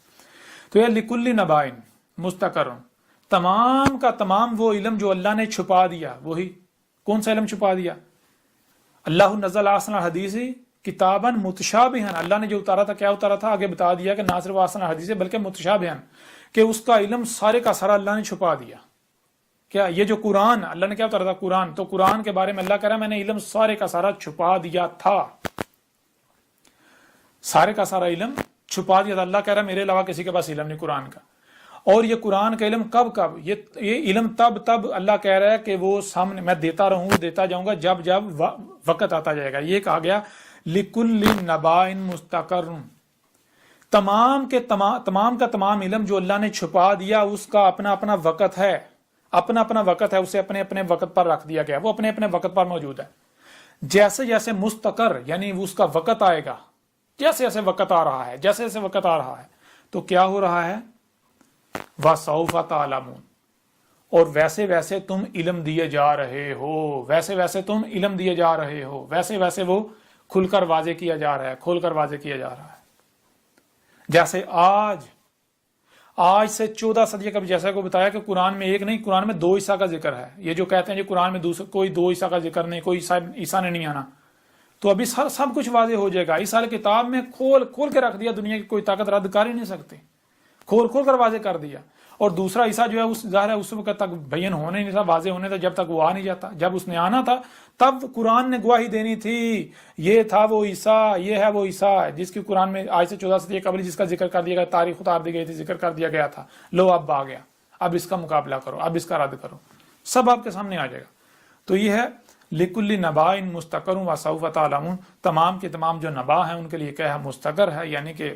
تو یہ لِكُلِّ نَبَأٍ مُسْتَقَرٌ، تمام کا تمام وہ علم جو اللہ نے چھپا دیا. وہی کون سا علم چھپا دیا؟ اللہ نزل احسن الحدیث کتاباً متشابہاً، اللہ نے جو اتارا تھا کیا اتارا تھا، آگے بتا دیا کہ نہ صرف احسن الحدیث بلکہ متشابہاً، کہ اس کا علم سارے کا سارا اللہ نے چھپا دیا. کیا یہ جو قرآن اللہ نے کیا اتارا تھا، قرآن، تو قرآن کے بارے میں اللہ کہہ رہا ہے میں نے علم سارے کا سارا چھپا دیا تھا، سارے کا سارا علم چھپا دیا تھا. اللہ کہہ رہا ہے میرے علاوہ کسی کے پاس علم نہیں قرآن کا. اور یہ قرآن کا علم کب یہ علم تب اللہ کہہ رہا ہے کہ وہ سامنے میں دیتا رہوں گا، دیتا جاؤں گا جب وقت آتا جائے گا. یہ کہا گیا لِكُلِّ نَبَأٍ مُسْتَقَرٌ، تمام کا تمام علم جو اللہ نے چھپا دیا اس کا اپنا اپنا وقت ہے، اپنا وقت ہے، اسے اپنے اپنے وقت پر رکھ دیا گیا، وہ اپنے اپنے وقت پر موجود ہے. جیسے جیسے مستقر یعنی اس کا وقت آئے گا، جیسے جیسے وقت آ رہا ہے، جیسے جیسے وقت آ رہا ہے تو کیا ہو رہا ہے، وَسَوْفَ تَعْلَمُونَ، اور ویسے ویسے تم علم دیے جا رہے ہو، ویسے ویسے تم علم دیے جا رہے ہو، ویسے ویسے وہ کھل کر واضح کیا جا رہا ہے، کھول کر واضح کیا جا رہا ہے. جیسے آج سے 14 صدی قبل جیسا کو بتایا کہ قرآن میں ایک نہیں، قرآن میں 2 عیسیٰ کا ذکر ہے. یہ جو کہتے ہیں کہ قرآن میں کوئی 2 عیسیٰ کا ذکر نہیں، کوئی عیسیٰ نے نہیں آنا، تو ابھی سب کچھ واضح ہو جائے گا. اس سال کتاب میں کھول کے رکھ دیا، دنیا کی کوئی طاقت رد کر ہی نہیں سکتی، کھول کر واضح کر دیا. اور دوسرا عیسیٰ جو ہے ظاہر ہے اس وقت تک بیان ہونے نہیں تھا، واضح ہونے تھا جب تک وہ آ نہیں جاتا. جب اس نے آنا تھا تب قرآن نے گواہی دینی تھی، یہ تھا وہ عیسیٰ، یہ ہے وہ عیسیٰ جس کی قرآن میں آج سے 14 صدی قبل جس کا ذکر کر دیا گیا، تاریخ اتار دی گئی تھی، ذکر کر دیا گیا تھا. لو اب آ گیا، اب اس کا مقابلہ کرو، اب اس کا رد کرو، سب آپ کے سامنے آ جائے گا۔ تو یہ ہے لِكُلِّ نَبَأٍ مُسْتَقَرٌ وَسَوْفَ تَعْلَمُونَ، تمام کے تمام جو نبا ہیں ان کے لیے کیا ہے؟ مستقر ہے، یعنی کہ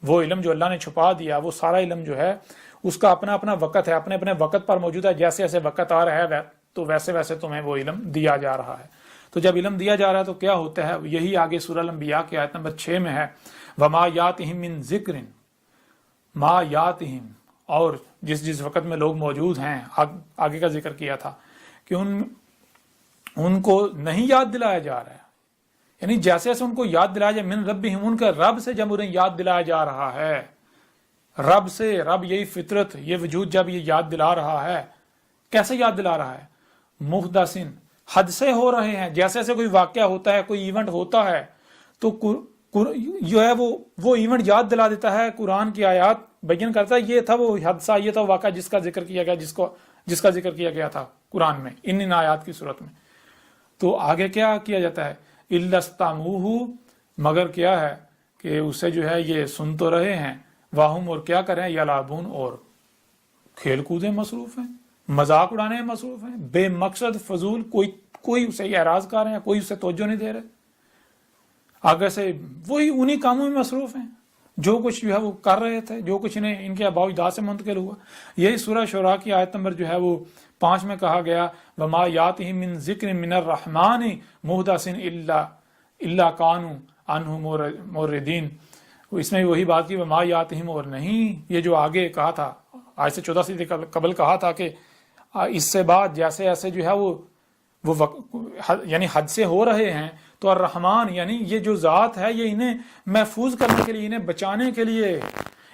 وہ علم جو اللہ نے چھپا دیا، وہ سارا علم جو ہے اس کا اپنا اپنا وقت ہے، اپنے اپنے وقت پر موجود ہے، جیسے جیسے وقت آ رہا ہے تو ویسے ویسے تمہیں وہ علم دیا جا رہا ہے۔ تو جب علم دیا جا رہا ہے تو کیا ہوتا ہے؟ یہی آگے سورہ الانبیاء کی آیت نمبر 6 میں ہے، وَمَا يَأْتِهِم مِّن ذِكْرٍ مَا يَأْتِهِم، اور جس وقت میں لوگ موجود ہیں، آگے کا ذکر کیا تھا کہ ان کو نہیں یاد دلایا جا رہا ہے، یعنی جیسے جیسے ان کو یاد دلایا جائے، من ربہم، ان کے رب سے جب انہیں یاد دلایا جا رہا ہے، رب سے، رب یہی فطرت، یہ وجود جب یہ یاد دلا رہا ہے، کیسے یاد دلا رہا ہے؟ محدثن، حد سے ہو رہے ہیں، جیسے جیسے کوئی واقعہ ہوتا ہے، کوئی ایونٹ ہوتا ہے تو جو ہے وہ ایونٹ یاد دلا دیتا ہے، قرآن کی آیات بیان کرتا ہے یہ تھا وہ حادثہ، یہ تھا واقعہ جس کا ذکر کیا گیا، جس کا ذکر کیا گیا تھا قرآن میں ان آیات کی صورت میں۔ تو آگے کیا کیا جاتا ہے؟ اِلَّا اسْتَمَعُوهُ، مگر کیا ہے کہ اسے جو ہے یہ سن تو رہے ہیں، واہم، اور کیا کریں؟ یلعبون، اور کھیل کودیں مصروف ہیں، مذاق اڑانے میں مصروف ہیں، بے مقصد فضول، کوئی اسے اعراض کر رہے ہیں، کوئی اسے توجہ نہیں دے رہے، آگے سے وہی انہی کاموں میں مصروف ہیں جو کچھ جو ہے وہ کر رہے تھے، جو کچھ انہیں ان کے آباء و اجداد سے منتقل ہوا۔ یہی سورہ شعراء کی آیت نمبر جو ہے وہ 5 میں کہا گیا، وَمَا يَأْتِهِم مِّن ذِكْرٍ مِّنَ الرَّحْمَٰنِ مُحْدَثٍ إِلَّا كَانُوا عَنْهُ مُعْرِضِينَ۔ اس میں وہی بات کی، وَمَا يَأْتِهِم، اور نہیں، یہ جو آگے کہا تھا آج سے 14 سال قبل کہا تھا کہ اس سے بعد جیسے ایسے جو ہے وہ یعنی حد سے ہو رہے ہیں، تو الرحمن یعنی یہ جو ذات ہے یہ انہیں محفوظ کرنے کے لیے، انہیں بچانے کے لیے،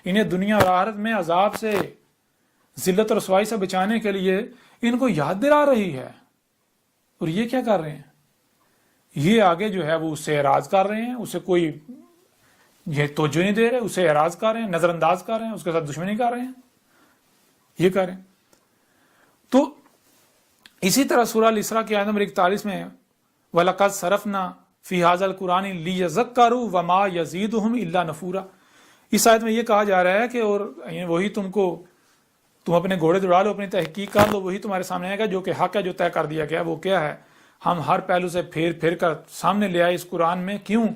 انہیں دنیا اور آخرت میں عذاب سے، ذلت اور رسوائی سے بچانے کے لیے ان کو یاد دلا رہی ہے۔ اور یہ کیا کر رہے ہیں؟ یہ آگے جو ہے وہ اس سے اعراض کر رہے ہیں، اسے کوئی یہ توجہ نہیں دے رہے، اسے اعراض کر رہے ہیں، نظر انداز کر رہے ہیں، اس کے ساتھ دشمنی کر رہے ہیں، یہ کر رہے ہیں۔ تو اسی طرح سورہ الاسراء کی آیت نمبر 41 میں، وَلَقَدْ صَرَفْنَا فِي هَذَا الْقُرْآنِ لِيَذَّكَّرُوا وَمَا يَزِيدُهُمْ إِلَّا نُفُورًا۔ اس آیت میں یہ کہا جا رہا ہے کہ اور وہی تم اپنے گھوڑے دوڑا لو، اپنی تحقیق کر لو، وہی تمہارے سامنے آئے گا جو کہ حق ہے، جو طے کر دیا گیا۔ وہ کیا ہے؟ ہم ہر پہلو سے پھیر کر سامنے لے آئے اس قرآن میں، کیوں؟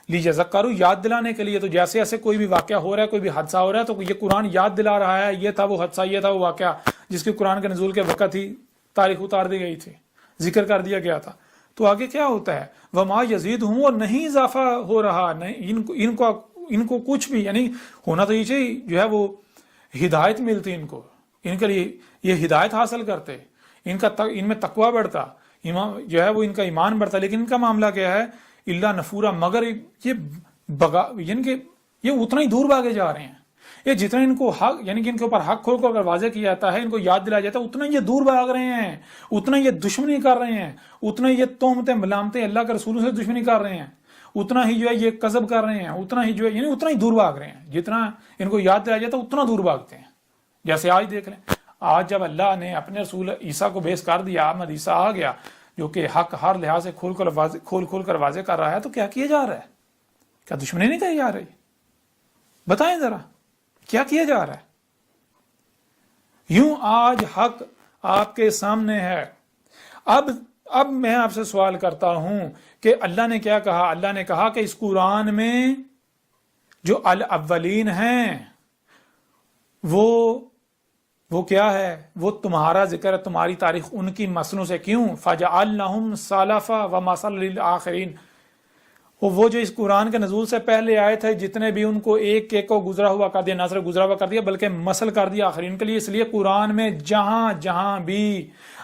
لیذکروا، یاد دلانے کے لیے۔ تو جیسے ایسے کوئی بھی واقعہ ہو رہا ہے، کوئی بھی حادثہ ہو رہا ہے، تو یہ قرآن یاد دلا رہا ہے یہ تھا وہ حادثہ، یہ تھا وہ واقعہ جس کی قرآن کے نزول کے وقت ہی تاریخ اتار دی گئی تھی، ذکر کر دیا گیا تھا۔ تو آگے کیا ہوتا ہے؟ وما یزیدہم، اور نہیں اضافہ ہو رہا، نہیں ان کو کچھ بھی، یعنی ہونا تو یہ چاہیے جو ہے وہ ہدایت ملتی ان کو، ان کے لیے یہ ہدایت حاصل کرتے، ان میں تقوی بڑھتا، جو ہے وہ ان کا ایمان بڑھتا، لیکن ان کا معاملہ کیا ہے؟ الا نفورا، مگر یعنی کہ یہ اتنا ہی دور بھاگے جا رہے ہیں، یہ جتنا ان کو حق، یعنی کہ ان کے اوپر حق کھول کر واضح کیا جاتا ہے، ان کو یاد دلایا جاتا ہے، اتنا یہ دور بھاگ رہے ہیں، اتنا یہ دشمنی کر رہے ہیں، اتنا یہ تہمتیں ملامتیں اللہ کے رسولوں سے دشمنی کر رہے ہیں، اتنا ہی جو ہے یہ کذب کر رہے ہیں، اتنا ہی جو ہے یعنی اتنا ہی دور بھاگ رہے ہیں، جتنا ان کو یاد دلایا جاتا ہے اتنا دور بھاگتے ہیں۔ جیسے آج دیکھ لیں، آج جب اللہ نے اپنے رسول عیسیٰ کو بیس کر دیا، احمد عیسیٰ آ گیا جو کہ حق ہر لحاظ سے کھول کر واضح کر رہا ہے، تو کیا کیا جا رہا ہے؟ کیا دشمنی نہیں کہی جا رہی؟ بتائیں ذرا کیا کیا جا رہا ہے؟ یوں آج حق آپ کے سامنے ہے۔ اب میں آپ سے سوال کرتا ہوں کہ اللہ نے کیا کہا؟ اللہ نے کہا کہ اس قرآن میں جو الاولین ہیں وہ کیا ہے؟ وہ تمہارا ذکر ہے، تمہاری تاریخ ان کی مسنوں سے۔ کیوں؟ فَجَعَلْنَهُمْ سَلَفًا وَمَثَلًا لِلْآخِرِينَ۔ وہ جو اس قرآن کے نزول سے پہلے آئے تھے، جتنے بھی ان کو ایک کو گزرا ہوا کر دیا، نہ صرف گزرا ہوا کر دیا بلکہ مثل کر دیا آخرین کے لیے۔ اس لیے قرآن میں جہاں بھی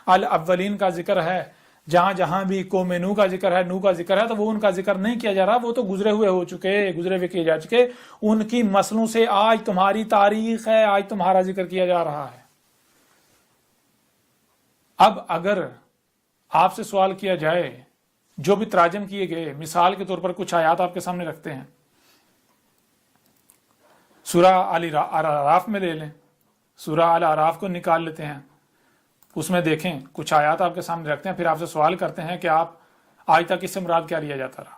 الاولین کا ذکر ہے، جہاں بھی قوم نوح کا ذکر ہے، نوح کا ذکر ہے، تو وہ ان کا ذکر نہیں کیا جا رہا، وہ تو گزرے ہوئے کیے جا چکے، ان کی مسلوں سے آج تمہاری تاریخ ہے، آج تمہارا ذکر کیا جا رہا ہے۔ اب اگر آپ سے سوال کیا جائے، جو بھی تراجم کیے گئے، مثال کے طور پر کچھ آیات آپ کے سامنے رکھتے ہیں، سورہ الاعراف میں لے لیں، سورہ الاعراف کو نکال لیتے ہیں، اس میں دیکھیں کچھ آیات آپ کے سامنے رکھتے ہیں، پھر آپ سے سوال کرتے ہیں کہ آپ آج تک اس سے مراد کیا لیا جاتا رہا؟